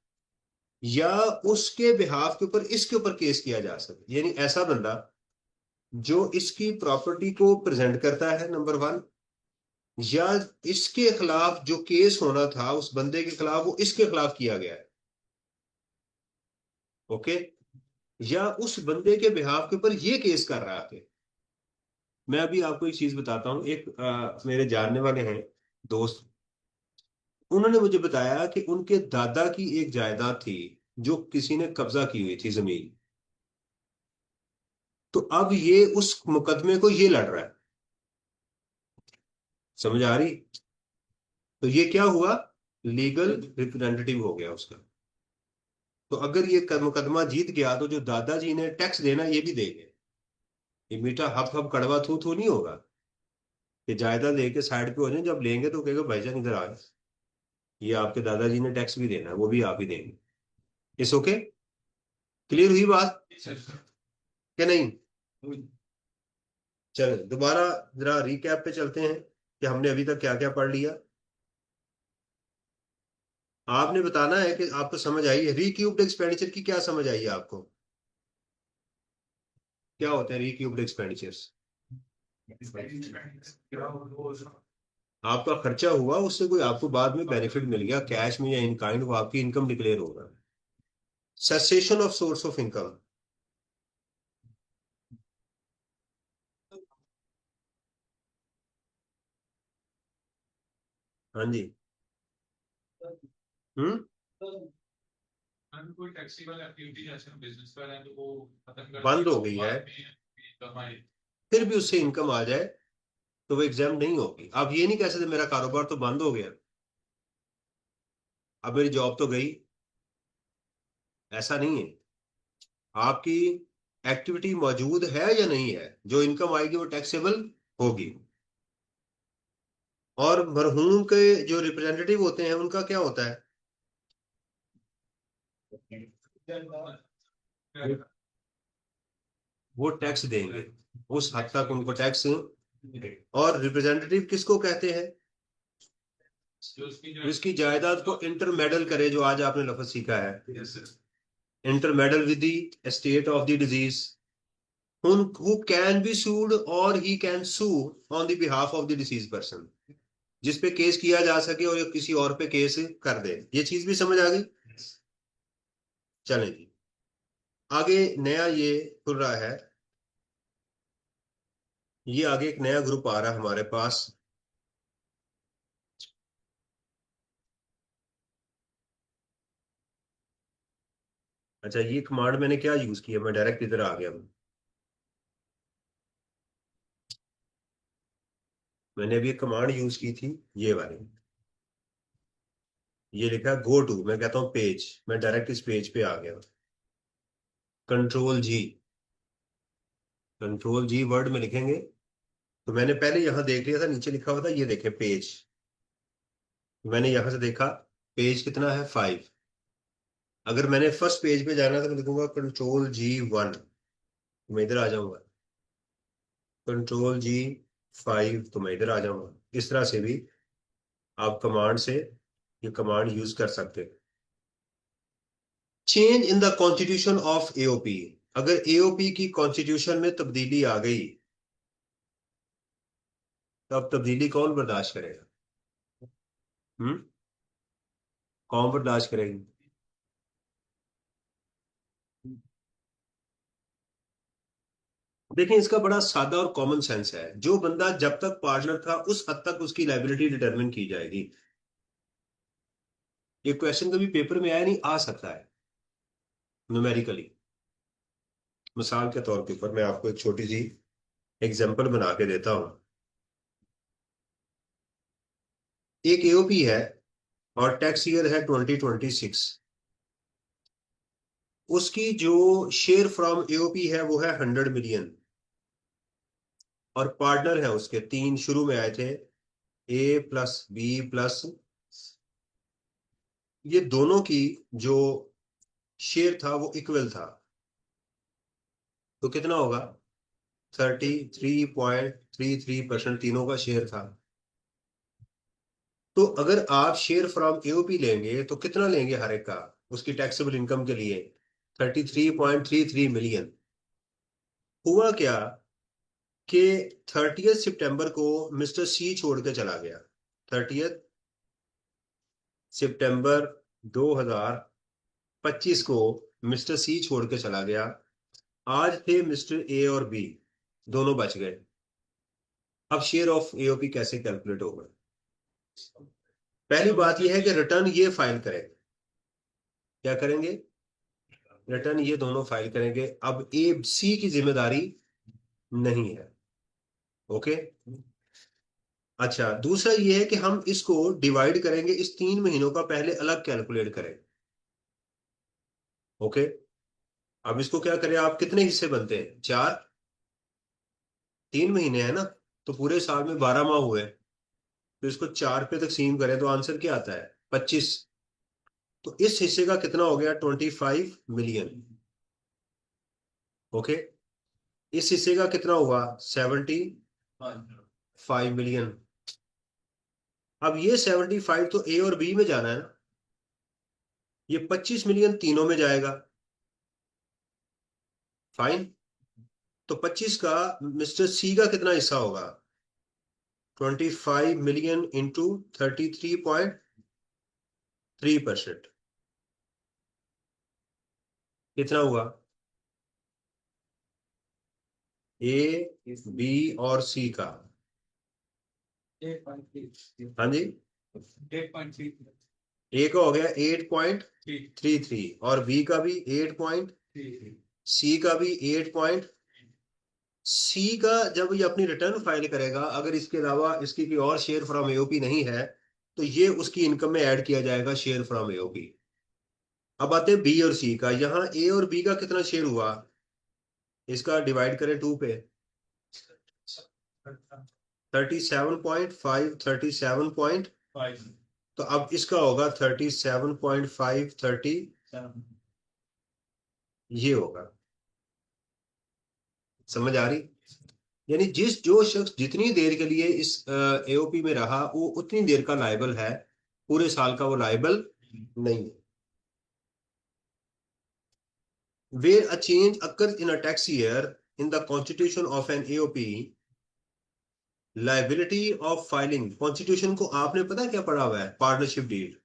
या उसके बिहाफ के ऊपर इसके ऊपर केस किया जा सके, यानी ऐसा बंदा जो इसकी प्रॉपर्टी को प्रेजेंट करता है, नंबर वन, या इसके खिलाफ जो केस होना था उस बंदे के खिलाफ वो इसके खिलाफ किया गया है। ओके, या उस बंदे के बिहाफ के ऊपर ये केस कर रहा है। मैं अभी आपको एक चीज बताता हूँ। एक मेरे जानने वाले हैं दोस्त, उन्होंने मुझे बताया कि उनके दादा की एक जायदाद थी जो किसी ने कब्जा की हुई थी, जमीन। तो अब ये उस मुकदमे को ये लड़ रहा है, समझ आ रही? तो ये क्या हुआ, लीगल रिप्रेजेंटेटिव हो गया उसका। तो अगर ये मुकदमा जीत गया तो जो दादाजी ने टैक्स देना ये भी देंगे। ये मीठा हप हप कड़वा थू थू नहीं होगा कि जायदाद लेके साइड पे हो जाए, जब लेंगे तो कहेगा भाईजान इधर आ, ये आपके दादाजी ने टैक्स भी देना है, वो भी आप ही देंगे। इस ओके, क्लियर हुई बात कि नहीं? चलो दोबारा जरा रिकैप पे चलते हैं कि हमने अभी तक क्या क्या पढ़ लिया। आपने बताना है कि आपको समझ आई है रिक्यूब्ड एक्सपेंडिचर की, क्या समझ आई है आपको? क्या होते हैं रिक्यूब्ड एक्सपेंडिचर्स? आपका खर्चा हुआ, उससे कोई आपको बाद में बेनिफिट मिल गया कैश में या इन काइंड, वो आपकी इनकम डिक्लेयर होगा। Cessation of source of income. हाँ जी। हम्म, कोई टैक्सेबल एक्टिविटी जैसे बिजनेस कर रहे हैं तो वो खत्म कर बंद देंगे हो तो गई है, बाद में कमाई। फिर भी उससे इनकम आ जाए तो वो एग्जाम नहीं होगी। आप ये नहीं कह सकते मेरा कारोबार तो बंद हो गया, अब मेरी जॉब तो गई, ऐसा नहीं है। आपकी एक्टिविटी मौजूद है या नहीं है, जो इनकम आएगी वो टैक्सेबल होगी। और मरहूम के जो रिप्रेजेंटेटिव होते हैं उनका क्या होता है? वो टैक्स देंगे, उस हद तक उनको टैक्स। और रिप्रेजेंटेटिव किसको कहते हैं? जिसकी जायदाद को इंटरमेडल करे, जो आज आपने लफ्ज सीखा है, intermeddle with the estate of the deceased, who can be sued or he can sue on the behalf of the deceased person, जिस पे केस किया जा सके और किसी और पे केस कर दे। ये चीज भी समझ आ गई? चलें जी, आगे नया ये खुल रहा है, ये आगे एक नया ग्रुप आ रहा है हमारे पास। अच्छा, ये कमांड मैंने क्या यूज किया, मैं डायरेक्ट इधर आ गया हूँ। मैंने अभी एक कमांड यूज की थी, ये वाली। ये लिखा है गो टू, मैं कहता हूँ पेज, मैं डायरेक्ट इस पेज पे आ गया। कंट्रोल जी, कंट्रोल जी वर्ड में लिखेंगे। तो मैंने पहले यहां देख लिया था, नीचे लिखा हुआ था, ये देखे पेज। मैंने यहां से देखा पेज कितना है, 5। अगर मैंने फर्स्ट पेज पे जाना है तो मैं लिखूंगा कंट्रोल G1, मैं इधर आ जाऊंगा। कंट्रोल G5 तो मैं इधर आ जाऊंगा। इस तरह से भी आप कमांड से ये कमांड यूज कर सकते हैं। Change in the constitution of AOP, अगर एओपी की कॉन्स्टिट्यूशन में तब्दीली आ गई तो अब तब्दीली कौन बर्दाश्त करेगा? हम्म, कौन बर्दाश्त करेगी? देखिए, इसका बड़ा सादा और कॉमन सेंस है। जो बंदा जब तक पार्टनर था उस हद तक उसकी लायबिलिटी डिटरमिन की जाएगी। ये क्वेश्चन कभी पेपर में आया नहीं, आ सकता है न्यूमेरिकली। मिसाल के तौर के ऊपर मैं आपको एक छोटी सी एग्जांपल बना के देता हूं। एक एओपी है और टैक्स ईयर है 2026। उसकी जो शेयर फ्रॉम एओपी है वो है 100 मिलियन। और पार्टनर है उसके तीन शुरू में आए थे, ए प्लस बी प्लस। ये दोनों की जो शेयर था वो इक्वल था। तो कितना होगा? 33.33% तीनों का शेयर था। तो अगर आप शेयर फ्रॉम एओपी लेंगे तो कितना लेंगे हर एक का, उसकी टैक्सेबल इनकम के लिए? 33.33 मिलियन। हुआ क्या कि 30 सितंबर को मिस्टर सी छोड़ के चला गया। 30 सितंबर 2025 को मिस्टर सी छोड़ के चला गया। आज थे मिस्टर ए और बी, दोनों बच गए। अब शेयर ऑफ एओपी कैसे कैलकुलेट होगा? पहली बात यह है कि रिटर्न ये फाइल करेंगे। क्या करेंगे? रिटर्न ये दोनों फाइल करेंगे। अब ए सी की जिम्मेदारी नहीं है। ओके। अच्छा, दूसरा ये है कि हम इसको डिवाइड करेंगे, इस 3 महीनों का पहले अलग कैलकुलेट करें। ओके। अब इसको क्या करें, आप कितने हिस्से बनते हैं? चार। 3 महीने है ना, तो पूरे साल में 12 माह हुए। तो इसको चार पे तकसीम करें तो आंसर क्या आता है? 25। तो इस हिस्से का कितना हो गया? 25 मिलियन। ओके। इस हिस्से का कितना हुआ? 75 मिलियन। अब ये 75 तो ए और बी में जाना है ना, ये 25 मिलियन तीनों में जाएगा। फाइन। तो 25 का मिस्टर सी का कितना हिस्सा होगा? 25 मिलियन इंटू 33.3%। कितना हुआ? ए, बी और सी का। हाँ जी। 8.3 ए का हो गया 8.33 और बी का भी 8 सी का भी 8। सी का जब ये अपनी रिटर्न फाइल करेगा, अगर इसके अलावा इसकी कोई और शेयर फ्रॉम एओपी नहीं है तो ये उसकी इनकम में ऐड किया जाएगा, शेयर फ्रॉम एओपी। अब आते हैं बी और सी का। यहाँ ए और बी का कितना शेयर हुआ? इसका डिवाइड करें 2 पे। 37.5, 37 तो अब इसका होगा 37.5, 30। ये होगा। समझ आ रही? यानी जो शख्स जितनी देर के लिए इस एओपी में रहा वो उतनी देर का लायबल है, पूरे साल का वो लायबल नहीं है। Where a change occurs in a tax year in the constitution of an AOP, liability of filing। Constitution को आपने पता क्या पढ़ा हुआ है? Partnership deed.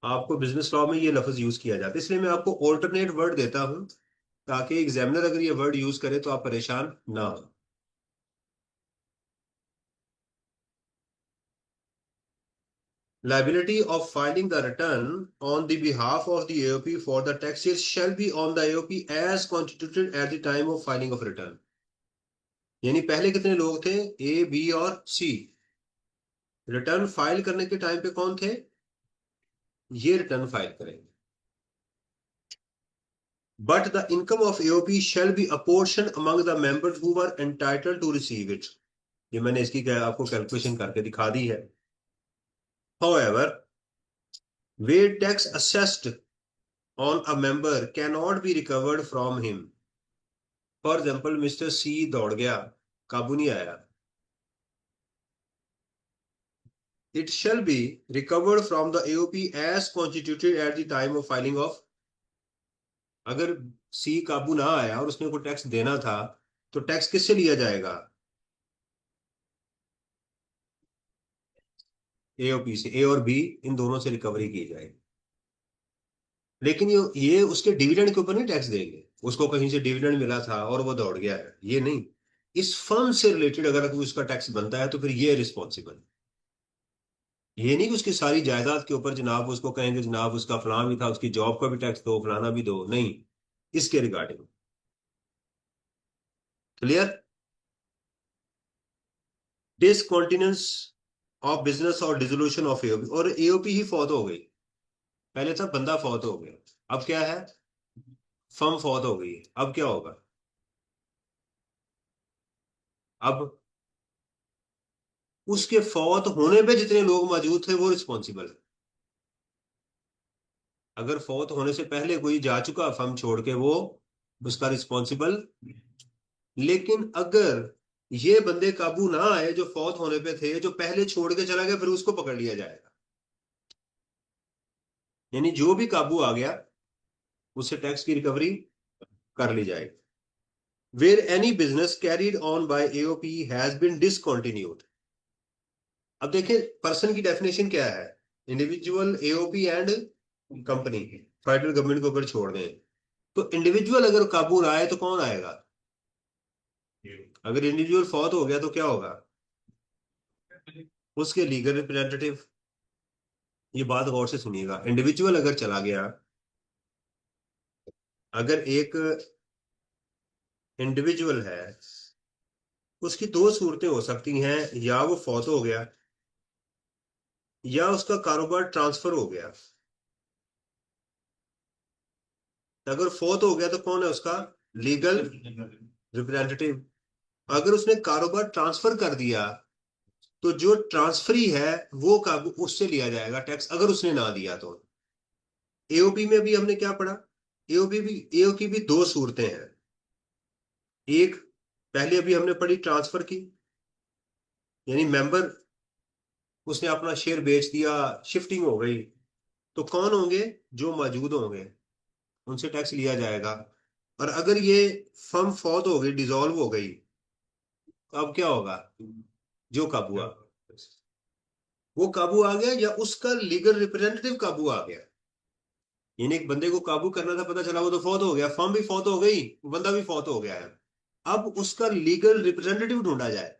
आपको बिजनेस लॉ में ये लफ्ज यूज किया जाता है, इसलिए मैं आपको ऑल्टरनेट वर्ड देता हूं ताकि एग्जामिनर अगर ये वर्ड यूज करे तो आप परेशान ना हो। Liability of filing the return on the behalf of the AOP for the tax year shall be on the AOP as constituted at the time of filing of return। यानी पहले कितने लोग थे? ए, बी और सी। रिटर्न फाइल करने के time पे कौन थे? ये रिटर्न फाइल करेंगे। But the income of AOP shall be apportion among the members who were entitled to receive it. ये मैंने इसकी आपको कैलकुलेशन करके दिखा दी है। However, where tax assessed on a member cannot be recovered from him। For example mister C दौड़ गया, काबू नहीं आया, it shall be recovered from the AOP as constituted at the time of filing of. अगर C काबू ना आया और उसने कोई टैक्स देना था, तो टैक्स किससे लिया जाएगा? एओपी से। ए और बी इन दोनों से रिकवरी की जाएगी। लेकिन ये उसके डिविडेंड के ऊपर नहीं टैक्स देंगे। उसको कहीं से डिविडेंड मिला था और वो दौड़ गया है, ये नहीं। इस फर्म से रिलेटेड अगर कोई उसका टैक्स बनता है तो फिर ये रिस्पॉन्सिबल। ये नहीं कि उसकी सारी जायदाद के ऊपर जनाब उसको कहेंगे जनाब उसका फलाना भी था, उसकी जॉब का भी टैक्स दो, फलाना भी दो, नहीं। इसके रिगार्डिंग क्लियर। डिसकॉन्टिन्यूंस ऑफ बिजनेस और डिसोल्यूशन ऑफ एओपी, और एओपी ही फौत हो गई। पहले था बंदा फौत हो गया, अब क्या है? फर्म फौत हो गई। अब क्या होगा? अब उसके फौत होने पे जितने लोग मौजूद थे वो रिस्पॉन्सिबल है। अगर फौत होने से पहले कोई जा चुका फर्म छोड़ के, वो उसका रिस्पॉन्सिबल। लेकिन अगर ये बंदे काबू ना आए जो फौत होने पे थे, जो पहले छोड़ के चला गया, फिर उसको पकड़ लिया जाएगा। यानी जो भी काबू आ गया उससे टैक्स की रिकवरी कर ली जाएगी। Where any business carried on by AOP has been discontinued. अब देखें पर्सन की डेफिनेशन क्या है। Individual, AOP and company. Federal government के ऊपर छोड़ दें। तो इंडिविजुअल अगर काबू ना आए तो कौन आएगा? अगर इंडिविजुअल फौत हो गया तो क्या होगा? उसके लीगल रिप्रेजेंटेटिव। ये बात गौर से सुनिएगा। इंडिविजुअल अगर चला गया, अगर एक इंडिविजुअल है, उसकी दो सूरतें हो सकती हैं। या वो फौत हो गया या उसका कारोबार ट्रांसफर हो गया। तो अगर फौत हो गया तो कौन है उसका लीगल रिप्रेजेंटेटिव? अगर उसने कारोबार ट्रांसफर कर दिया तो जो ट्रांसफरी है वो काबू उससे लिया जाएगा टैक्स, अगर उसने ना दिया तो। एओपी में भी हमने क्या पढ़ा? एओ की भी दो सूरतें हैं। एक, पहले अभी हमने पढ़ी ट्रांसफर की, यानी मेंबर उसने अपना शेयर बेच दिया, शिफ्टिंग हो गई। तो कौन होंगे? जो मौजूद होंगे उनसे टैक्स लिया जाएगा। और अगर ये फर्म फौत हो गई, डिसॉल्व हो गई, तो अब क्या होगा? जो काबू आ वो काबू आ गया या उसका लीगल रिप्रेजेंटेटिव काबू आ गया। यानी एक बंदे को काबू करना था, पता चला वो तो फौत हो गया, फर्म भी फौत हो गई, बंदा भी फौत हो गया है। अब उसका लीगल रिप्रेजेंटेटिव ढूंढा जाए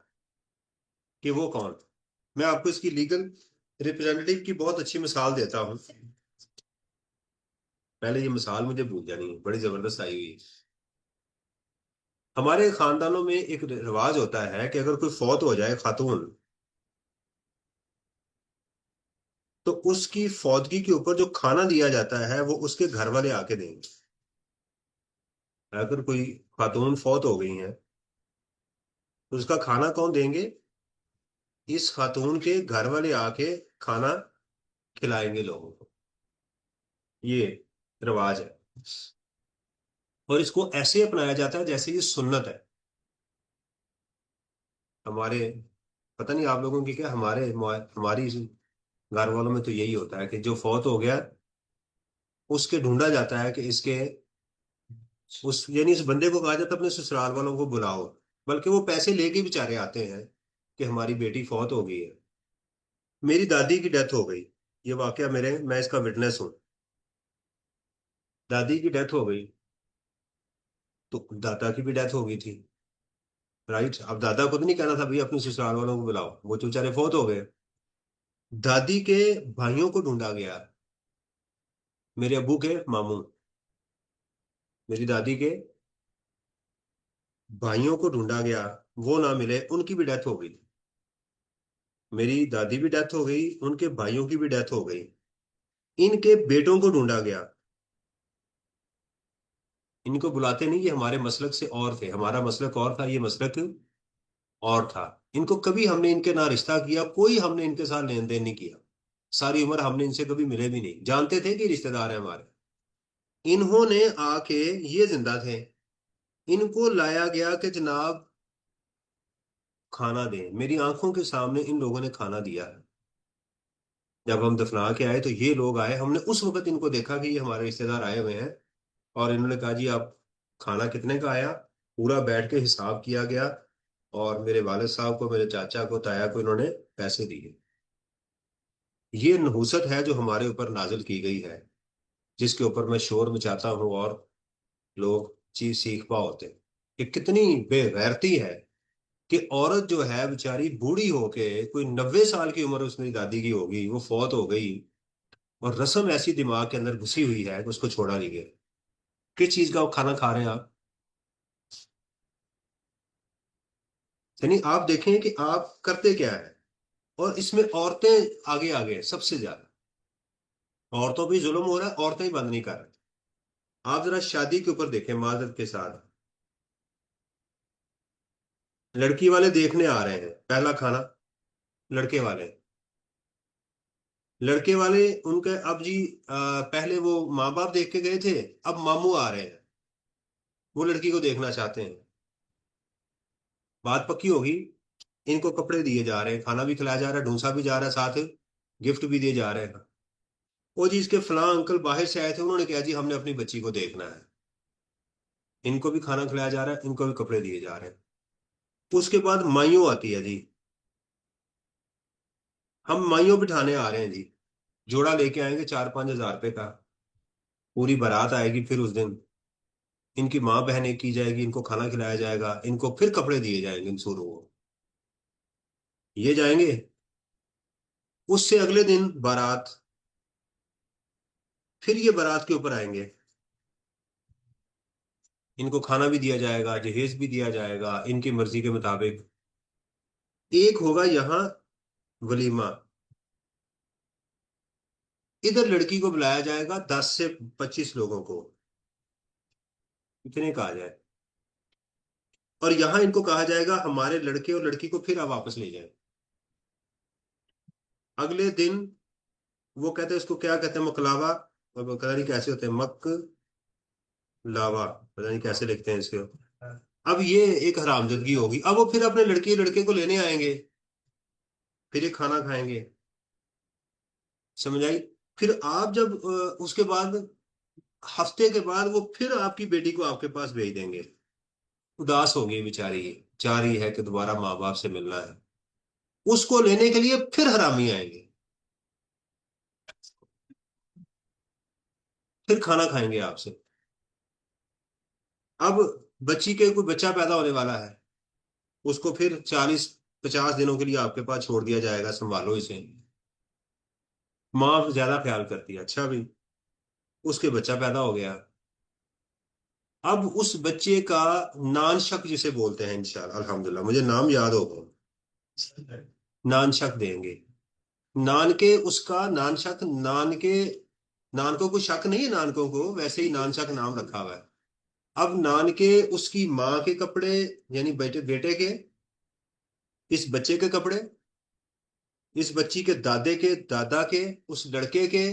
कि वो कौन। मैं आपको इसकी लीगल रिप्रेजेंटेटिव की बहुत अच्छी मिसाल देता हूं। पहले ये मिसाल मुझे भूल जानी है, बड़ी जबरदस्त आई हुई है। हमारे खानदानों में एक रिवाज होता है कि अगर कोई फौत हो जाए खातून, तो उसकी फौतगी के ऊपर जो खाना दिया जाता है वो उसके घर वाले आके देंगे। अगर कोई खातून फौत हो गई है तो उसका खाना कौन देंगे? इस खातून के घर वाले आके खाना खिलाएंगे लोगों को। ये रिवाज है। और इसको ऐसे अपनाया जाता है जैसे ये सुन्नत है हमारे। पता नहीं आप लोगों की क्या, हमारी इस घर वालों में तो यही होता है कि जो फौत हो गया उसके ढूंढा जाता है कि इसके उस यानी इस बंदे को कहा जाता है अपने ससुराल वालों को बुलाओ। बल्कि वो पैसे लेके बेचारे आते हैं कि हमारी बेटी फौत हो गई है। मेरी दादी की डेथ हो गई। ये वाकया मैं इसका विटनेस हूँ। दादी की डेथ हो गई तो दादा की भी डेथ हो गई थी। राइट। अब दादा को तो नहीं कहना था भाई अपने ससुराल वालों को बुलाओ, वो तो बेचारे फौत हो गए। दादी के भाइयों को ढूंढा गया। मेरे अब्बू के मामू, मेरी दादी के भाइयों को ढूंढा गया। वो ना मिले, उनकी भी डेथ हो गई। मेरी दादी भी डेथ हो गई, उनके भाइयों की भी डेथ हो गई। इनके बेटों को ढूंढा गया। इनको बुलाते नहीं, ये हमारे मसलक से और थे, हमारा मसलक और था, ये मसलक और था। इनको कभी हमने इनके ना रिश्ता किया, कोई हमने इनके साथ लेन देन नहीं किया। सारी उम्र हमने इनसे कभी मिले भी नहीं, जानते थे कि रिश्तेदार हैं हमारे। इन्होंने आके, ये जिंदा थे, इनको लाया गया कि जनाब खाना दें। मेरी आंखों के सामने इन लोगों ने खाना दिया है। जब हम दफना के आए तो ये लोग आए, हमने उस वक्त इनको देखा कि ये हमारे रिश्तेदार आए हुए हैं। और इन्होंने कहा जी आप खाना कितने का आया, पूरा बैठ के हिसाब किया गया। और मेरे वालिद साहब को, मेरे चाचा को, ताया को इन्होंने पैसे दिए। ये नहुसत है जो हमारे ऊपर नाजिल की गई है, जिसके ऊपर मैं शोर मचाता हूँ और लोग चीज सीख पा होते हैं। कि कितनी बेगैरती है कि औरत जो है बेचारी बूढ़ी होके, कोई 90 साल की उम्र उस मेरी दादी की होगी, वो फौत हो गई। और रस्म ऐसी दिमाग के अंदर घुसी हुई है कि उसको छोड़ा नहीं गया। किस चीज का वो खाना खा रहे हैं आप? यानी आप देखें कि आप करते क्या है। और इसमें औरतें आगे आगे हैं सबसे ज्यादा। औरतों पे जुल्म हो रहा है, औरतें ही बंद नहीं कर रही। आप जरा शादी के ऊपर देखें माजरत के साथ, लड़की वाले देखने आ रहे हैं पहला खाना, लड़के वाले। लड़के वाले उनके अब जी पहले वो माँ बाप देख के गए थे, अब मामू आ रहे हैं, वो लड़की को देखना चाहते हैं। बात पक्की होगी। इनको कपड़े दिए जा रहे हैं, खाना भी खिलाया जा रहा है, ढूंसा भी जा रहा है, साथ गिफ्ट भी दिए जा रहे हैं। वो जी इसके फलां अंकल बाहर से आए थे, उन्होंने कहा जी हमने अपनी बच्ची को देखना है। इनको भी खाना खिलाया जा रहा है, इनको भी कपड़े दिए जा रहे हैं। उसके बाद माइयों आती है जी। हम माइयों बिठाने आ रहे हैं जी। जोड़ा लेके आएंगे 4-5 हज़ार रुपए का। पूरी बारात आएगी, फिर उस दिन इनकी माँ बहनें की जाएगी, इनको खाना खिलाया जाएगा, इनको फिर कपड़े दिए जाएंगे इन सूरों को। ये जाएंगे। उससे अगले दिन बारात, फिर ये बारात के ऊपर आएंगे। इनको खाना भी दिया जाएगा, जहेज भी दिया जाएगा इनकी मर्जी के मुताबिक। एक होगा यहाँ वलीमा। इधर लड़की को बुलाया जाएगा 10 से 25 लोगों को, इतने कहा जाए। और यहाँ इनको कहा जाएगा हमारे लड़के और लड़की को फिर आप वापस ले जाए। अगले दिन वो कहते हैं, इसको क्या कहते हैं, मकलावा। और वो पता नहीं कैसे होते हैं, लावा, पता नहीं कैसे लिखते हैं इसके। अब ये एक हरामजदगी होगी। अब वो फिर अपने लड़की लड़के को लेने आएंगे, फिर ये खाना खाएंगे। समझ आई? फिर आप जब उसके बाद हफ्ते के बाद वो फिर आपकी बेटी को आपके पास भेज देंगे। उदास होगी बेचारी, चाह रही है कि दोबारा माँ बाप से मिलना है। उसको लेने के लिए फिर हरामी आएंगे, फिर खाना खाएंगे आपसे। अब बच्ची के कोई बच्चा पैदा होने वाला है, उसको फिर 40-50 दिनों के लिए आपके पास छोड़ दिया जाएगा, संभालो इसे। माँ ज्यादा ख्याल करती है, अच्छा भी। उसके बच्चा पैदा हो गया। अब उस बच्चे का नान शक जिसे बोलते हैं, इंशाल्लाह अल्हम्दुलिल्लाह मुझे नाम याद होगा, नान शक देंगे। नान के उसका नान शक, नानकों को शक नहीं है, नानकों को वैसे ही नान शक नाम रखा हुआ है। अब नान के उसकी माँ के कपड़े, यानी बेटे बेटे के, इस बच्चे के कपड़े, इस बच्ची के दादे के दादा के, उस लड़के के,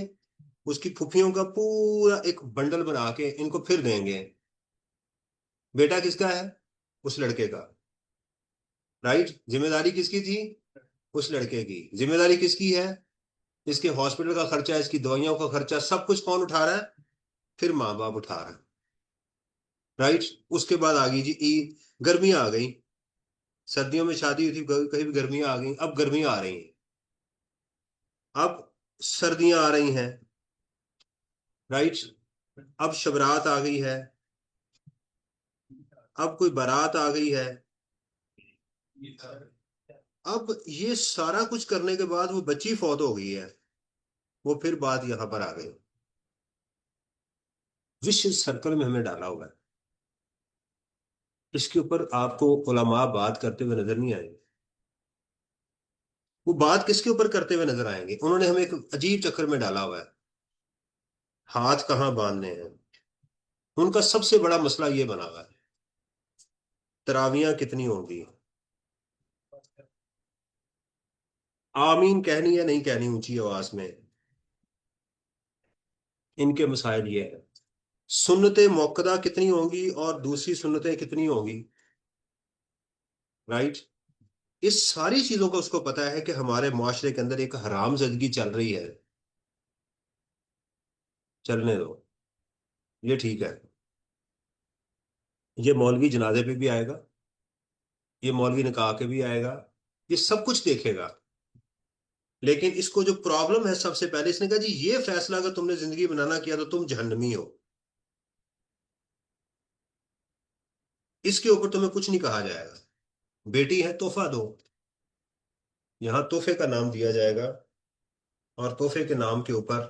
उसकी फुफियों का पूरा एक बंडल बना के इनको फिर देंगे। बेटा किसका है? उस लड़के का। राइट, जिम्मेदारी किसकी थी? उस लड़के की। जिम्मेदारी किसकी है? इसके हॉस्पिटल का खर्चा, इसकी दवाइयों का खर्चा, सब कुछ कौन उठा रहा है? फिर माँ बाप उठा रहा है। राइट। उसके बाद आ गई जी ईद, गर्मियां आ गई। सर्दियों में शादी हुई थी, कहीं भी गर्मियां आ गई, अब गर्मियां आ रही हैं। अब सर्दियां आ रही हैं। राइट। अब शबरात आ गई है। अब कोई बारात आ गई है। अब ये सारा कुछ करने के बाद वो बच्ची फौत हो गई है। वो फिर बात यहां पर आ गई। विश्व सर्कल में हमें डाला हुआ है। इसके ऊपर आपको उलमा बात करते हुए नजर नहीं आएंगे। वो बात किसके ऊपर करते हुए नजर आएंगे? उन्होंने हमें एक अजीब चक्कर में डाला हुआ है। हाथ कहाँ बांधने हैं, उनका सबसे बड़ा मसला ये बना हुआ है। तरावियां कितनी होंगी, आमीन कहनी है नहीं कहनी ऊंची आवाज में, इनके मसाइल ये है। सुन्नतें मुअक्कदा कितनी होंगी और दूसरी सुन्नतें कितनी होंगी। राइट। इस सारी चीजों का उसको पता है कि हमारे मुआशरे के अंदर एक हराम जिंदगी चल रही है, चलने दो, ये ठीक है। ये मौलवी जनाजे पे भी आएगा, ये मौलवी निकाह के भी आएगा, ये सब कुछ देखेगा। लेकिन इसको जो प्रॉब्लम है, सबसे पहले इसने कहा जी ये फैसला अगर तुमने जिंदगी बनाना किया तो तुम जहन्नमी हो, इसके ऊपर तुम्हें कुछ नहीं कहा जाएगा। बेटी है, तोहफा दो, यहां तोहफे का नाम दिया जाएगा, और तोहफे के नाम के ऊपर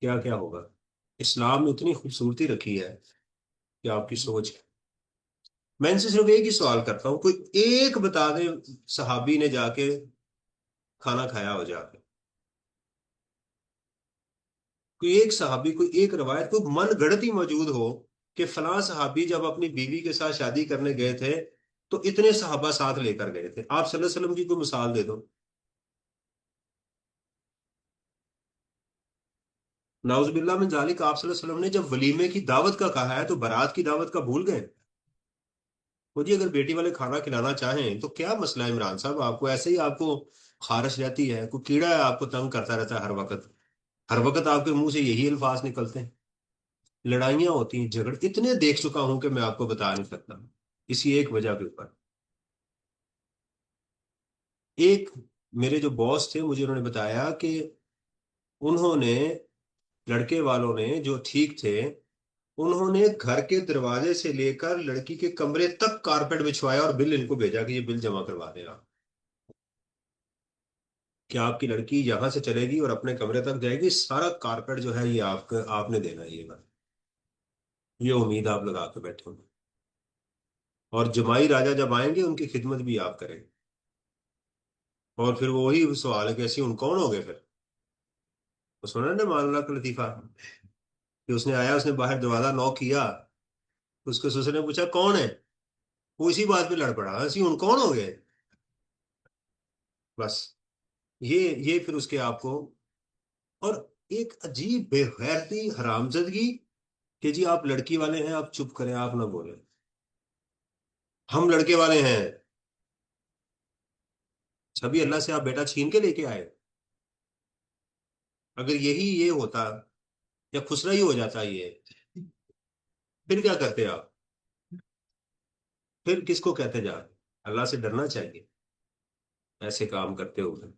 क्या क्या होगा। इस्लाम ने इतनी खूबसूरती रखी है कि आपकी सोच है। मैं इनसे सिर्फ एक ही सवाल करता हूँ, कोई एक बता दे सहाबी ने जाके खाना खाया हो जाके, कोई एक सहाबी, कोई एक रवायत, कोई मन गढ़ंत ही मौजूद हो कि फलां सहाबी जब अपनी बीवी के साथ शादी करने गए थे तो इतने सहाबा साथ लेकर गए थे। आप सल्लल्लाहु अलैहि वसल्लम की कोई मिसाल दे दो। नाउजुबिल्लाह मिन जालिक, आप सल्लल्लाहु अलैहि वसल्लम ने जब वलीमे की दावत का कहा है तो बारात की दावत का भूल गए? वो जी अगर बेटी वाले खाना खिलाना चाहें तो क्या मसला है इमरान साहब, आपको ऐसे ही आपको खारिश रहती है, कोई कीड़ा है आपको तंग करता रहता है हर वक्त, हर वक्त आपके मुंह से यही अल्फाज निकलते हैं। लड़ाइयाँ होती हैं, झगड़े इतने देख चुका हूं कि मैं आपको बता नहीं सकता। इसी एक वजह के ऊपर, एक मेरे जो बॉस थे मुझे उन्होंने बताया कि उन्होंने, लड़के वालों ने जो ठीक थे, उन्होंने घर के दरवाजे से लेकर लड़की के कमरे तक कारपेट बिछवाया और बिल इनको भेजा कि ये बिल जमा करवा देना, कि आपकी लड़की यहां से चलेगी और अपने कमरे तक जाएगी, सारा कारपेट जो है ये आपका, आपने देना है ये बात, ये उम्मीद आप लगा के बैठे हो। और जमाई राजा जब आएंगे उनकी खिदमत भी आप करेंगे। और फिर वो वही सवाल है कि ऐसे उन कौन हो गए फिर। तो सुना ना मामला का लतीफा, कि उसने आया, उसने बाहर दरवाजा नॉक किया, उसके ससुर ने पूछा कौन है, वो इसी बात पे लड़ पड़ा, ऐसी उन कौन हो गए। बस ये फिर उसके आपको, और एक अजीब बेगैरती हरामजदगी कि जी आप लड़की वाले हैं, आप चुप करें, आप ना बोले, हम लड़के वाले हैं। छवि अल्लाह से आप बेटा छीन के लेके आए। अगर यही ये होता, या खुसरा ही हो जाता ये, फिर क्या करते आप, फिर किसको कहते जा रहे? अल्लाह से डरना चाहिए ऐसे काम करते हुए।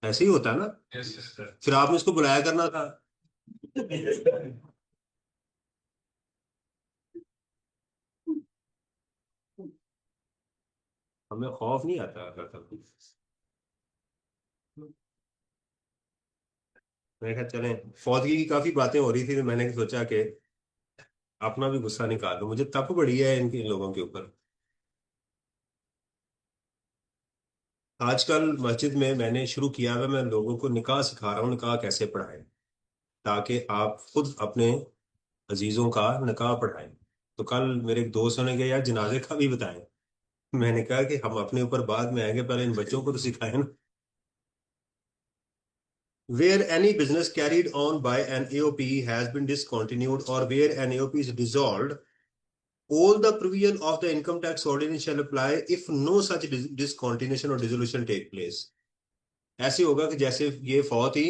ऐसे ही होता ना, यस सर। फिर आपने इसको बुलाया करना था। हमें खौफ नहीं आता अगर कभी। मैंने कहा चलें, फौतगी की काफी बातें हो रही थी तो मैंने सोचा कि अपना भी गुस्सा निकाल दो, मुझे तप बड़ी है इनके, इन लोगों के ऊपर। आजकल मस्जिद में मैंने शुरू किया हुआ, मैं लोगों को निकाह सिखा रहा हूँ, निकाह कैसे पढ़ाएं, ताकि आप खुद अपने अजीजों का निकाह पढ़ाएं। तो कल मेरे एक दोस्त ने कहा यार जनाजे का भी बताएं। मैंने कहा कि हम अपने ऊपर बाद में आएंगे, पहले इन बच्चों को तो सिखाएं ना। Where any business carried on by an AOP has been discontinued or where an AOP is dissolved, all the provision of the income tax ordinance shall apply if no such discontinuation or dissolution take place। ऐसे होगा कि जैसे ये फौत ही,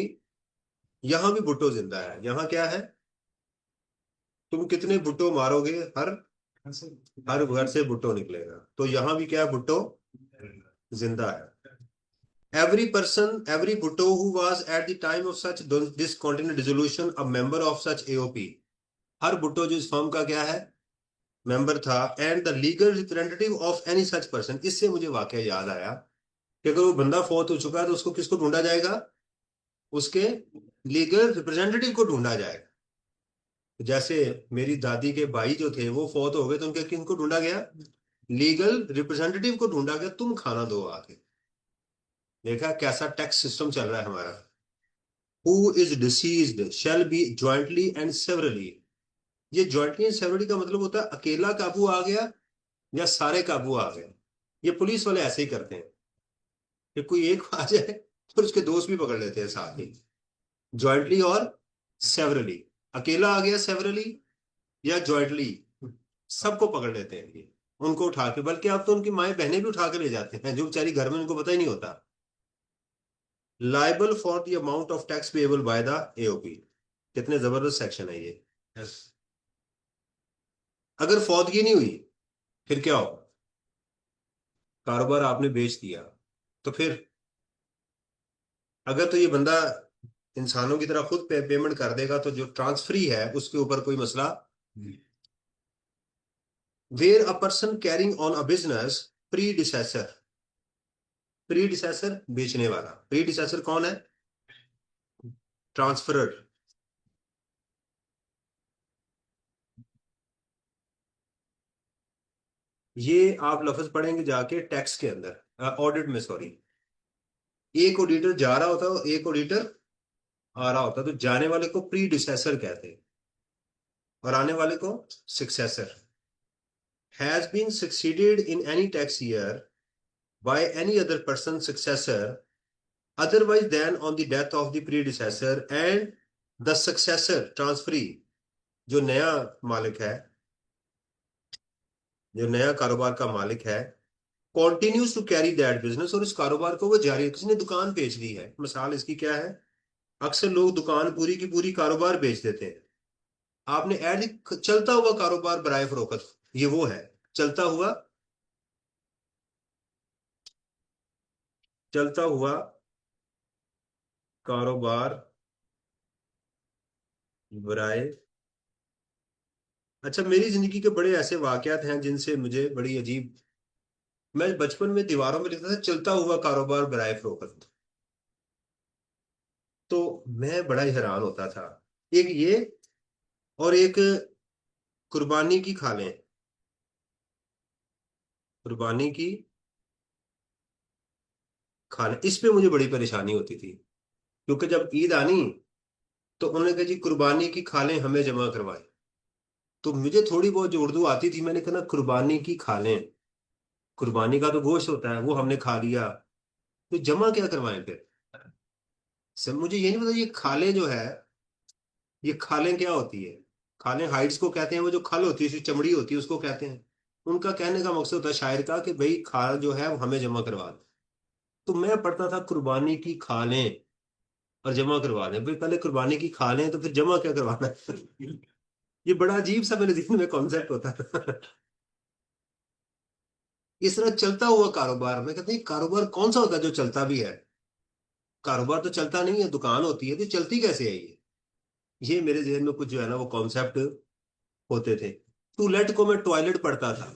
यहां भी भुट्टो जिंदा है, यहां क्या है, तुम कितने भुट्टो मारोगे, हर हर घर से भुट्टो निकलेगा, तो यहां भी क्या है, भुट्टो जिंदा है। Every person, every Bhutto who was at the time of such discontinued dissolution a member of such AOP, हर भुट्टो जो इस फर्म का क्या है, मेंबर था, and the legal representative of any such person. इससे मुझे वाकया याद आया कि अगर वो बंदा फौत हो चुका है तो उसको किसको ढूंढा जाएगा, उसके लीगल रिप्रेजेंटेटिव को ढूंढा जाएगा। जैसे मेरी दादी के भाई जो थे वो फौत हो गए तो उनके किनको ढूंढा गया, लीगल रिप्रेजेंटेटिव को ढूंढा गया, तुम खाना दो आके। देखा कैसा टैक्स सिस्टम चल रहा है हमारा। Who is deceased shall be jointly and severally. ये ज्वाइंटली एंड सेवरली का मतलब होता है अकेला काबू आ गया या सारे काबू आ गए। ये पुलिस वाले ऐसे ही करते हैं कि कोई एक आ जाए तो उसके दोस्त भी पकड़ लेते हैं साथ ही। ज्वाइंटली और सेवरली, अकेला आ गया सेवरली, या जॉइंटली, सबको पकड़ लेते हैं ये, उनको उठा के, बल्कि अब तो उनकी माएं बहनें भी उठा के ले जाते हैं जो बेचारी घर में, उनको पता ही नहीं होता। Liable for the amount of tax payable by the AOP. कितने जबरदस्त सेक्शन है ये। यस। अगर फौतगी नहीं हुई फिर क्या होगा? कारोबार आपने बेच दिया तो फिर, अगर तो ये बंदा इंसानों की तरह खुद पेमेंट कर देगा तो जो ट्रांसफरी है उसके ऊपर कोई मसला नहीं। Where a person carrying on a business predecessor, predecessor बेचने वाला, प्रीडिसेसर कौन है? ट्रांसफरर। ये आप लफ्ज पढ़ेंगे जाके टैक्स के अंदर, ऑडिट में, सॉरी। एक ऑडिटर जा रहा होता है, एक ऑडिटर आ रहा होता है, तो जाने वाले को प्रीडिसेसर कहते हैं और आने वाले को successor. Has been succeeded in any tax year by any other person successor otherwise than on the death of the predecessor and the successor transferee, जो नया मालिक है, जो नया कारोबार का मालिक है, continues to carry that business, और इस कारोबार को वो जारी, किसी ने दुकान बेच दी है, मिसाल इसकी क्या है? अक्सर लोग दुकान पूरी की पूरी कारोबार बेच देते हैं। आपने ऐड, चलता हुआ कारोबार बराए फरोख्त, ये वो है चलता हुआ, चलता हुआ कारोबार बराए। अच्छा, मेरी जिंदगी के बड़े ऐसे वाकयात हैं जिनसे मुझे बड़ी अजीब, मैं बचपन में दीवारों में लिखता था चलता हुआ कारोबार बराए फरोख्त, तो मैं बड़ा ही हैरान होता था। एक ये, और एक कुर्बानी की खालें, कुर्बानी की खालें, इस पे मुझे बड़ी परेशानी होती थी, क्योंकि जब ईद आनी तो उन्होंने कहा जी कुर्बानी की खालें हमें जमा करवाएं। तो मुझे थोड़ी बहुत जो उर्दू आती थी, मैंने कहा ना कुर्बानी की खालें, कुर्बानी का तो गोश्त होता है वो हमने खा लिया, तो जमा क्या करवाएं फिर? सब मुझे ये नहीं पता ये खालें जो है, ये खालें क्या होती है? खालें हाइट्स को कहते हैं, वो जो खल होती है, उसकी चमड़ी होती है, उसको कहते हैं। उनका कहने का मकसद होता है शायर का कि भाई खाल जो है वो हमें जमा करवा दो। तो मैं पढ़ता था कुर्बानी की खालें और जमा करवा दें, भाई पहले कुर्बानी की खालें तो फिर जमा क्या करवाना है? ये बड़ा अजीब सा मेरे दिमाग में कॉन्सेप्ट होता था। इस तरह चलता हुआ कारोबार, मैं कहते हैं कारोबार कौन सा होता है जो चलता भी है? कारोबार तो चलता नहीं है, दुकान होती है, तो चलती कैसे है ये मेरे जहन में कुछ जो है ना वो कॉन्सेप्ट होते थे। टूलेट को मैं टॉयलेट पढ़ता था।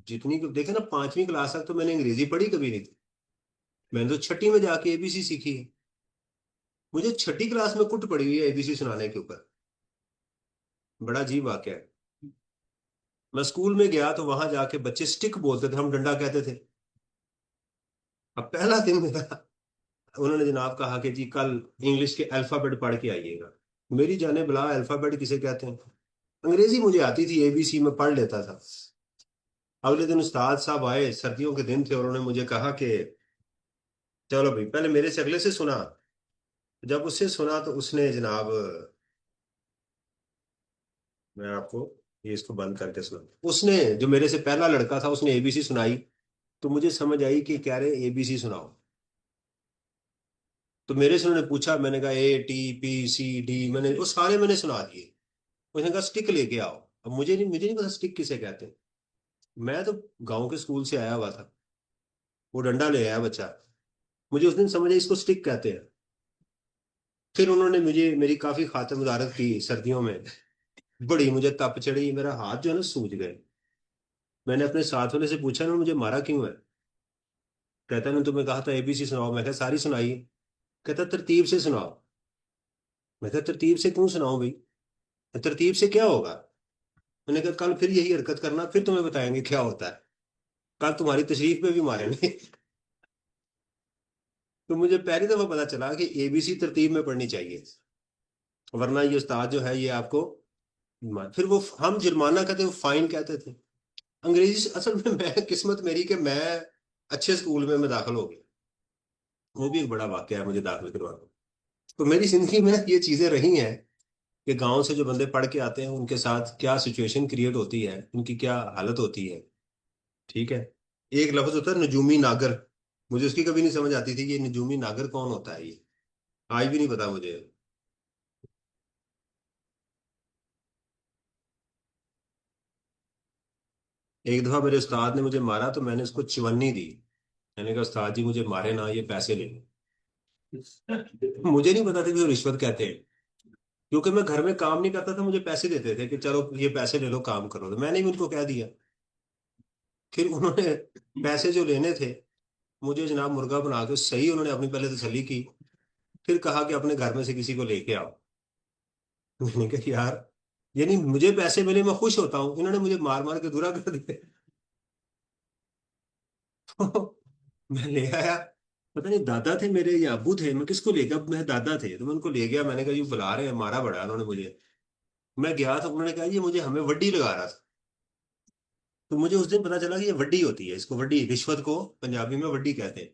जितनी देखे ना, 5वीं क्लास तक तो मैंने अंग्रेजी पढ़ी कभी नहीं थी। मैंने तो छठी में जाके एबीसी सीखी है। मुझे छठी क्लास में कुट पड़ी हुई है एबीसी सुनाने के ऊपर। बड़ा अजीब वाक्य है। मैं स्कूल में गया तो वहां जाके बच्चे स्टिक बोलते थे, हम डंडा कहते थे। अब पहला दिन मेरा, उन्होंने जनाब कहा कि जी कल इंग्लिश के अल्फाबेट पढ़ के आइएगा। मेरी जाने भला अल्फाबेट किसे कहते हैं? अंग्रेजी मुझे आती थी, एबीसी में पढ़ लेता था। अगले दिन उस्ताद साहब आए, सर्दियों के दिन थे, और उन्होंने मुझे कहा कि चलो भाई, पहले मेरे से अगले से सुना। जब उससे सुना तो उसने जनाब, मैं आपको ये इसको बंद करके सुना, उसने जो मेरे से पहला लड़का था उसने एबीसी सुनाई, तो मुझे समझ आई कि कह रहे एबीसी सुनाओ। तो मेरे से उन्होंने पूछा, मैंने कहा ATPCD, मैंने वो सारे मैंने सुना दिए। उसने कहा स्टिक लेके आओ। अब मुझे नहीं पता स्टिक किसे कहते हैं। मैं तो गांव के स्कूल से आया हुआ था, वो डंडा ले आया बच्चा, मुझे उस दिन समझ आई इसको स्टिक कहते हैं। फिर उन्होंने मुझे मेरी काफी खातिर मुदारत की सर्दियों में, बड़ी मुझे तप चढ़ी, मेरा हाथ जो है ना सूज गए। मैंने अपने साथ वाले से पूछा ना मुझे मारा क्यों है? कहता ने तुम्हें कहा था एबीसी सुनाओ, मैं कहा सारी सुनाई। कहता तरतीब से सुनाओ। मैं कहा तरतीब से क्यों सुनाऊं भाई? तरतीब से क्या होगा? मैंने कहा कल फिर यही हरकत करना, फिर तुम्हें बताएंगे क्या होता है, कल तुम्हारी तशरीफ पे भी मारेंगे। तो मुझे पहली दफा पता चला कि एबीसी तरतीब में पढ़नी चाहिए, वरना ये उस्ताद जो है ये आपको फिर वो हम जुर्माना कहते वो फाइन कहते थे अंग्रेजी से। असल में मैं किस्मत मेरी कि मैं अच्छे स्कूल में दाखिल हो गया, वो भी एक बड़ा वाकया है मुझे दाखिल करवाना। तो मेरी जिंदगी में ये चीजें रही हैं कि गांव से जो बंदे पढ़ के आते हैं उनके साथ क्या सिचुएशन क्रिएट होती है, उनकी क्या हालत होती है। ठीक है। एक लफ्ज होता है नजूमी नागर, मुझे उसकी कभी नहीं समझ आती थी कि ये नजूमी नागर कौन होता है, ये आज भी नहीं पता मुझे। एक दफा मेरे उस्ताद ने मुझे मारा तो मैंने उसको चिवन्नी दी। मैंने कहा उस्ताद जी मुझे मारे ना, ये पैसे ले लो। मुझे नहीं पता था कि वो रिश्वत कहते हैं, क्योंकि मैं घर में काम नहीं करता था, मुझे पैसे देते थे कि चलो ये पैसे ले लो काम करो, तो मैंने भी उनको कह दिया। फिर उन्होंने पैसे जो लेने थे, मुझे जनाब मुर्गा बना के सही उन्होंने अपनी पहले तसल्ली की, फिर कहा कि अपने घर में से किसी को लेके आओ। मैंने कहा यार, यानी मुझे पैसे मिले मैं खुश होता हूँ, इन्होंने मुझे मार मार के दूरा कर दिया। तो मैं ले आया, पता नहीं दादा थे मेरे या अबू थे, मैं किसको ले गया, मैं दादा थे तो मैं उनको ले गया, मैंने कहा ये बुला रहे हैं, मारा बड़ा उन्होंने मुझे। मैं गया तो उन्होंने कहा ये मुझे हमें वड्डी लगा रहा था। तो मुझे उस दिन पता चला कि ये वड्डी होती है, इसको वड्डी, रिश्वत को पंजाबी में वड्डी कहते हैं।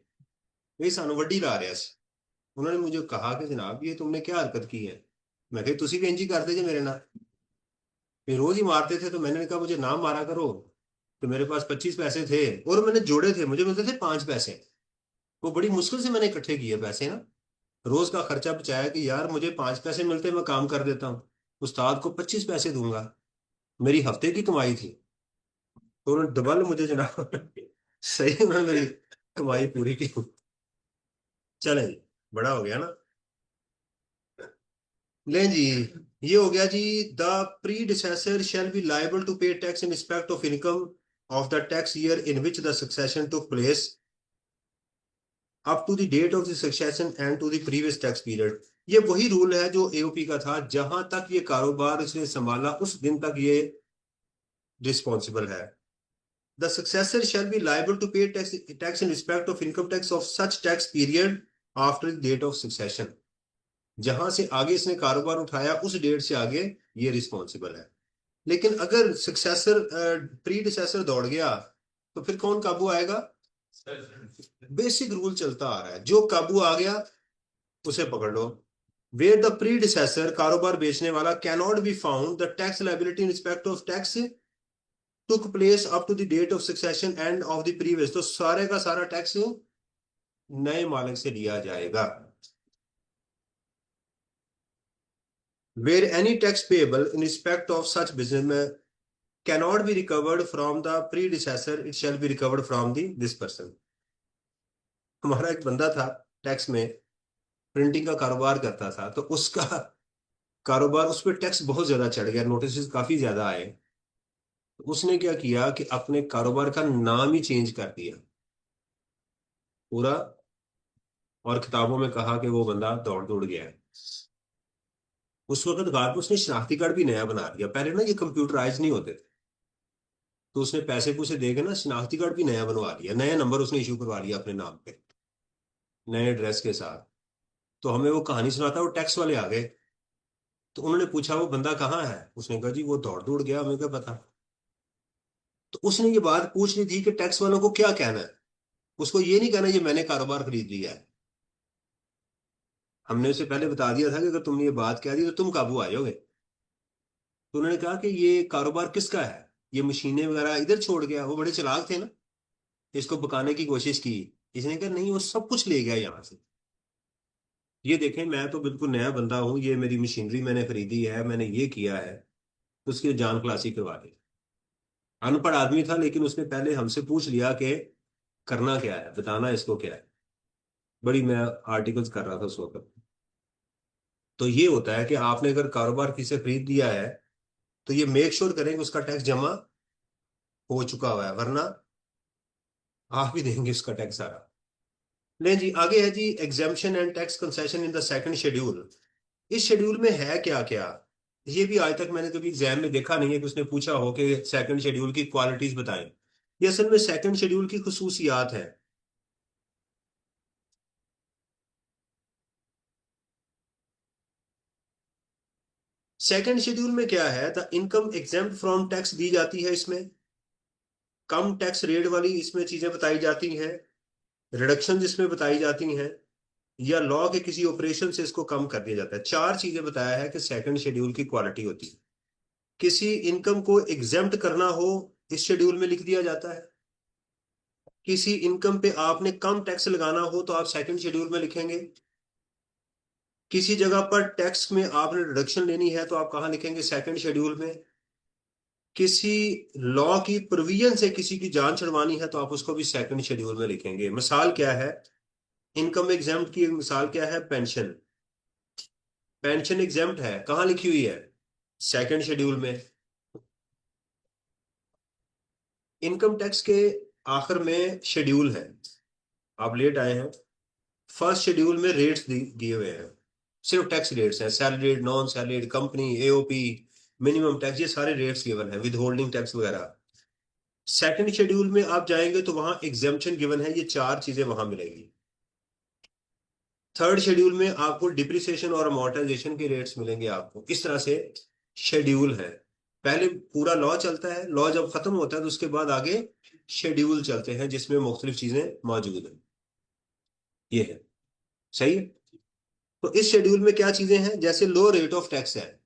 ये सानू वड्डी ला रहा सी। उन्होंने मुझे कहा कि जनाब ये तुमने क्या हरकत की है। मैं कहा तुसी भी इंजी करते जे मेरे नाल, ये रोज ही मारते थे, तो मैंने कहा मुझे ना मारा करो। तो मेरे पास 25 पैसे थे और मैंने जोड़े थे, मुझे मिलते थे 5 पैसे। वो बड़ी मुश्किल से मैंने इकट्ठे किए पैसे ना, रोज का खर्चा बचाया कि यार मुझे 5 पैसे मिलते मैं काम कर देता हूँ, उस्ताद को 25 पैसे दूंगा, मेरी हफ्ते की कमाई थी। तो उन्होंने डबल मुझे जनाब सही उन्होंने मेरी कमाई पूरी की। चले जी, बड़ा हो गया ना। ले जी, ये हो गया जी। The predecessor shall be liable to pay tax in respect of income of the tax year in which the succession took place up to the date of the succession and to the previous tax period। ये वही rule है जो AOP का था, जहां तक ये कारोबार इसने संभाला उस दिन तक ये रिस्पॉन्सिबल है। The successor shall be liable to pay tax in respect of income tax of such tax period after the date of succession। जहां से आगे इसने कारोबार उठाया उस डेट से आगे ये रिस्पॉन्सिबल है। लेकिन अगर सक्सेसर प्रीडिसेसर दौड़ गया तो फिर कौन काबू आएगा। बेसिक रूल चलता आ रहा है, जो काबू आ गया उसे पकड़ लो। वेयर द प्रीडिसेसर, कारोबार बेचने वाला, cannot be found the tax liability in respect of tax took place up to the date of succession and of the previous, तो सारे का सारा टैक्स नए मालिक से लिया जाएगा। Where any tax payable in respect of such business में cannot be recovered from the predecessor, it shall be recovered from the this person। हमारा एक बंदा था टैक्स में, प्रिंटिंग का कारोबार करता था, तो उसका कारोबार, उस पर टैक्स बहुत ज्यादा चढ़ गया, नोटिस काफी ज्यादा आए। तो उसने क्या किया कि अपने कारोबार का नाम ही चेंज कर दिया पूरा, और किताबों में कहा कि वो बंदा दौड़ दौड़ गया है। उस वक्त बाद में उसने शनाख्ती कार्ड भी नया बना दिया, पहले ना ये कंप्यूटराइज नहीं होते थे, तो उसने पैसे पूसे दे के ना शनाख्ती कार्ड भी नया बनवा लिया, नया नंबर उसने इशू करवा लिया अपने नाम पे, नए एड्रेस के साथ। तो हमें वो कहानी सुनाता, वो टैक्स वाले आ गए, तो उन्होंने पूछा वो बंदा कहाँ है, उसने कहा जी वो दौड़ दौड़ गया, हमें क्या पता। तो उसने ये बात पूछ ली थी कि टैक्स वालों को क्या कहना है, उसको ये नहीं कहना ये मैंने कारोबार खरीद लिया है। हमने उसे पहले बता दिया था कि अगर तुमने ये बात कह दी तो तुम काबू आ जाओगे। तो उन्होंने कहा कि ये कारोबार किसका है, ये मशीनें वगैरह इधर छोड़ गया, वो बड़े चालाक थे ना, इसको पकाने की कोशिश की। इसने कहा नहीं, वो सब कुछ ले गया यहाँ से, ये देखें मैं तो बिल्कुल नया बंदा हूँ, ये मेरी मशीनरी मैंने खरीदी है, मैंने ये किया है। तो उसकी जान खलासी करवा दी। अनपढ़ आदमी था लेकिन उसने पहले हमसे पूछ लिया कि करना क्या है, बताना इसको क्या है। बड़ी मैं आर्टिकल्स कर रहा था उस वक्त। तो ये होता है कि आपने अगर कारोबार किसी से खरीद लिया है तो ये मेक श्योर करें कि उसका टैक्स जमा हो चुका हुआ है, वरना आप ही देंगे उसका टैक्स सारा। नहीं जी, आगे है जी exemption and tax concession in the second schedule. इस शेड्यूल में है क्या क्या, ये भी आज तक मैंने कभी एग्जाम में देखा नहीं है कि उसने पूछा हो कि सेकंड शेड्यूल की क्वालिटीज बताएं। ये असल में सेकंड शेड्यूल की खुसूसियात है। सेकंड शेड्यूल में क्या है, the income exempt from tax दी जाती है इसमें, कम टैक्स रेट वाली इसमें चीजें बताई जाती हैं, रिडक्शन जिसमें बताई जाती हैं, या लॉ के किसी ऑपरेशन से इसको कम कर दिया जाता है। चार चीजें बताया है कि सेकंड शेड्यूल की क्वालिटी होती है। किसी इनकम को एग्जेम्प्ट करना हो, इस शेड्यूल में लिख दिया जाता है। किसी इनकम पे आपने कम टैक्स लगाना हो तो आप सेकंड शेड्यूल में लिखेंगे। किसी जगह पर टैक्स में आपने रिडक्शन लेनी है तो आप कहाँ लिखेंगे? सेकंड शेड्यूल में। किसी लॉ की प्रोविजन से किसी की जान छुड़वानी है तो आप उसको भी सेकंड शेड्यूल में लिखेंगे। मिसाल क्या है? इनकम एग्जाम्प्ट की मिसाल क्या है? पेंशन। पेंशन एग्जाम्प्ट है, कहाँ लिखी हुई है? सेकंड शेड्यूल में। इनकम टैक्स के आखिर में शेड्यूल है, आप लेट आए हैं। फर्स्ट शेड्यूल में रेट्स दिए हुए हैं, सिर्फ टैक्स रेट्स हैं। Salaried, non salaried, company, AOP, minimum tax, ये सारे रेट्स गिवन है, विद होल्डिंग टैक्स वगैरह। सेकंड शेड्यूल में आप जाएंगे तो वहां एग्जेम्पशन गिवन है, ये चार चीजें वहां मिलेंगी। थर्ड शेड्यूल में आपको डिप्रिसिएशन और अमोर्टाइजेशन के रेट्स मिलेंगे आपको। इस तरह से शेड्यूल है। पहले पूरा लॉ चलता है, लॉ जब खत्म होता है तो उसके बाद आगे शेड्यूल चलते हैं जिसमें मुख्तलिफ चीजें मौजूद हैं। ये है, सही है। तो इस शेड्यूल में क्या चीजें हैं? जैसे लो रेट ऑफ टैक्स है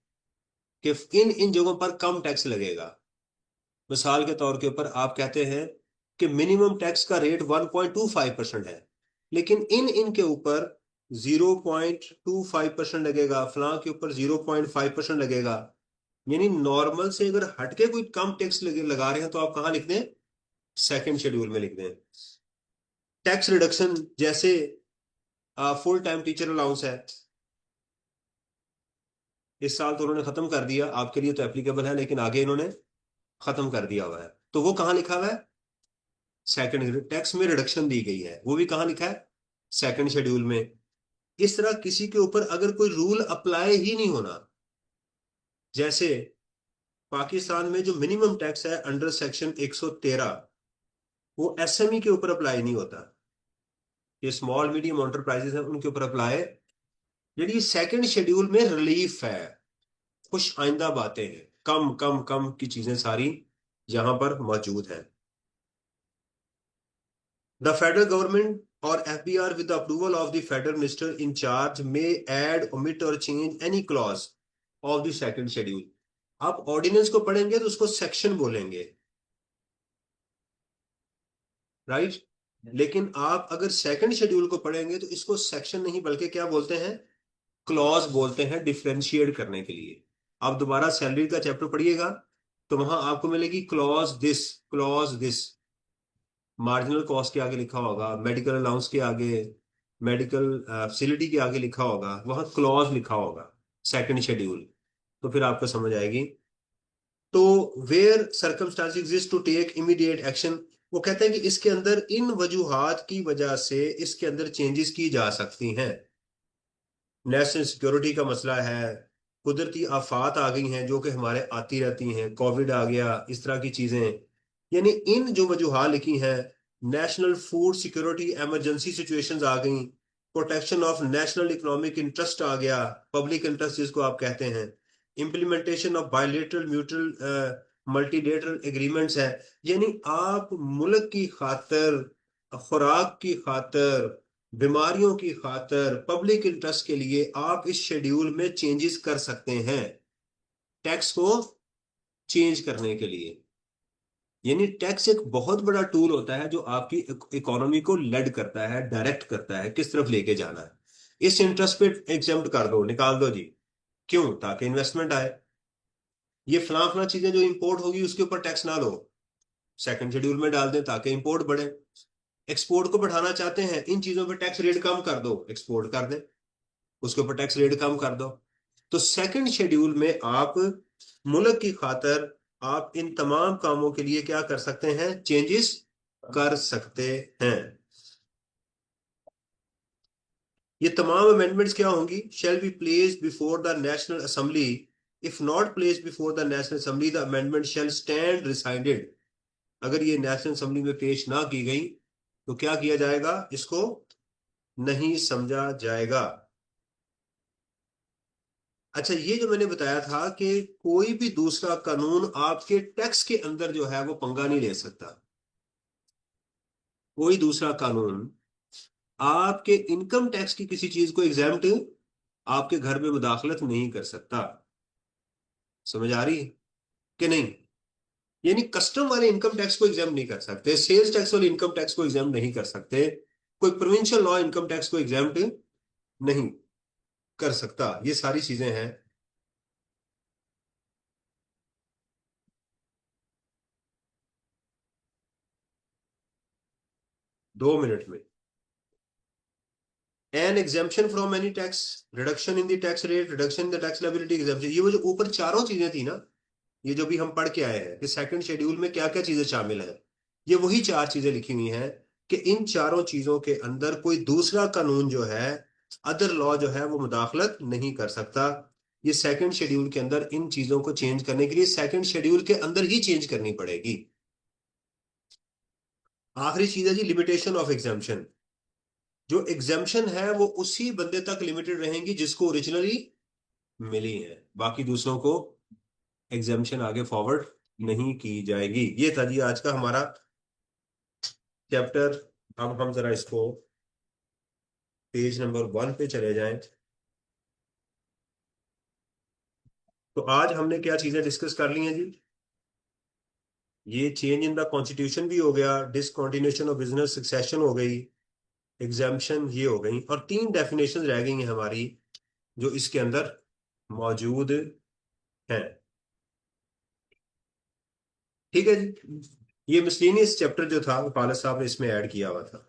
कि इन इन जगहों पर कम टैक्स लगेगा। मिसाल के तौर के ऊपर आप कहते हैं कि मिनिमम टैक्स का रेट 1.25% है, लेकिन इन इन के ऊपर 0.25% लगेगा, फलां के ऊपर 0.5% लगेगा। यानी नॉर्मल से अगर हटके कोई कम टैक्स लगा रहे हैं तो आप कहाँ लिख दें? सेकंड शेड्यूल में लिख दें। टैक्स रिडक्शन, जैसे फुल टाइम टीचर अलाउंस है, इस साल तो उन्होंने खत्म कर दिया, आपके लिए तो एप्लीकेबल है, लेकिन आगे इन्होंने खत्म कर दिया हुआ है, तो वो कहाँ लिखा हुआ है? सेकंड। टैक्स में रिडक्शन दी गई है, वो भी कहाँ लिखा है? सेकंड शेड्यूल में। इस तरह किसी के ऊपर अगर कोई रूल अप्लाई ही नहीं होना, जैसे पाकिस्तान में जो मिनिमम टैक्स है अंडर सेक्शन 113, वो एसएमई के ऊपर अप्लाई नहीं होता। ये स्मॉल मीडियम एंटरप्राइजेस हैं उनके ऊपर अप्लाई। यदि सेकंड शेड्यूल में रिलीफ है, खुश आइंदा बातें हैं, कम कम कम की चीजें सारी यहां पर मौजूद है। The federal government or FBR with the approval of the federal minister in charge may add, omit or change any clause of the second schedule. आप ऑर्डिनेंस को पढ़ेंगे तो उसको सेक्शन बोलेंगे, राइट? लेकिन आप अगर सेकंड शेड्यूल को पढ़ेंगे तो इसको सेक्शन नहीं बल्कि क्या बोलते हैं? क्लॉज बोलते हैं, डिफ्रेंशिएट करने के लिए। आप दोबारा सैलरी का चैप्टर पढ़िएगा तो वहां आपको मिलेगी clause this, clause this. Marginal cost के आगे लिखा होगा, मेडिकल अलाउंस के आगे, मेडिकल फैसिलिटी के आगे लिखा होगा, वहां क्लॉज लिखा होगा सेकंड शेड्यूल। तो फिर आपको समझ आएगी। तो where circumstance exist to take immediate action, वो कहते हैं कि इसके अंदर इन वजूहात की वजह से इसके अंदर चेंजेस की जा सकती हैं। नेशनल सिक्योरिटी का मसला है, कुदरती आफात आ गई हैं जो कि हमारे आती रहती हैं, कोविड आ गया, इस तरह की चीजें। यानी इन जो वजूहात लिखी हैं, national food security emergency situations आ गई, protection of national economic interest आ गया, पब्लिक इंटरेस्ट जिसको आप कहते हैं, implementation of bilateral mutual multilateral agreements है। यानी आप मुल्क की खातर, खुराक की खातर, बीमारियों की खातर, पब्लिक इंटरेस्ट के लिए आप इस शेड्यूल में चेंजेस कर सकते हैं, टैक्स को चेंज करने के लिए। यानी टैक्स एक बहुत बड़ा टूल होता है जो आपकी इकोनॉमी को लेड करता है, डायरेक्ट करता है किस तरफ लेके जाना है। इस इंटरेस्ट पे एग्जेम्प्ट कर दो, निकाल दो जी। क्यों? ताकि इन्वेस्टमेंट आए। ये फला फला चीजें जो इंपोर्ट होगी उसके ऊपर टैक्स ना लो, सेकंड शेड्यूल में डाल दें ताकि इंपोर्ट बढ़े। एक्सपोर्ट को बढ़ाना चाहते हैं, इन चीजों पे टैक्स रेट कम कर दो, एक्सपोर्ट कर दें, उसके ऊपर टैक्स रेट कम कर दो। तो सेकंड शेड्यूल में आप मुल्क की खातर आप इन तमाम कामों के लिए क्या कर सकते हैं? चेंजेस कर सकते हैं। ये तमाम अमेंडमेंट्स क्या होंगी? Shall be placed before the National Assembly, if not placed before the National Assembly the amendment shall stand rescinded. अगर ये नेशनल असेंबली में पेश ना की गई तो क्या किया जाएगा? इसको नहीं समझा जाएगा। अच्छा, ये जो मैंने बताया था कि कोई भी दूसरा कानून आपके टैक्स के अंदर जो है वो पंगा नहीं ले सकता। कोई दूसरा कानून आपके इनकम टैक्स की किसी चीज को एग्जाम्प्ट आपके घर में मुदाखलत नहीं कर सकता। समझ आ रही है कि नहीं? यानी कस्टम वाले इनकम टैक्स को एग्जाम नहीं कर सकते, सेल्स टैक्स वाले इनकम टैक्स को एग्जाम नहीं कर सकते, कोई प्रोविंशियल लॉ इनकम टैक्स को एग्जाम नहीं कर सकता। ये सारी चीजें हैं। 2 मिनट में। An exemption from any tax, reduction in the tax rate, reduction in the tax liability exemption, ये वो जो ऊपर चारों चीजें थी ना, ये जो भी हम पढ़ के आए हैं कि सेकंड शेड्यूल में क्या क्या चीजें शामिल हैं, ये वही चार चीजें लिखी हुई हैं कि इन चारों चीजों के अंदर कोई दूसरा कानून जो है, अदर लॉ जो है, वो मुदाखलत नहीं कर सकता। ये सेकंड शेड्यूल के अंदर इन चीजों को चेंज करने के लिए सेकंड शेड्यूल के अंदर ही चेंज करनी पड़ेगी। आखिरी चीज है जी लिमिटेशन ऑफ एग्जाम्पशन। जो एग्जाम्पशन है वो उसी बंदे तक लिमिटेड रहेंगी जिसको ओरिजिनली मिली है, बाकी दूसरों को एग्जाम्पशन आगे फॉरवर्ड नहीं की जाएगी। ये था जी आज का हमारा चैप्टर। अब हम जरा इसको पेज नंबर 1 पे चले जाएं। तो आज हमने क्या चीजें डिस्कस कर ली हैं जी? ये चेंज इन द कॉन्स्टिट्यूशन भी हो गया, डिसकंटिन्यूएशन ऑफ बिजनेस सक्सेशन हो गई, एग्जाम्पशन ये हो गई, और 3 डेफिनेशन रह गई हैं हमारी जो इसके अंदर मौजूद हैं। ठीक है जी। ये मिसलेनियस चैप्टर जो था वो खालिद साहब ने इसमें ऐड किया हुआ था।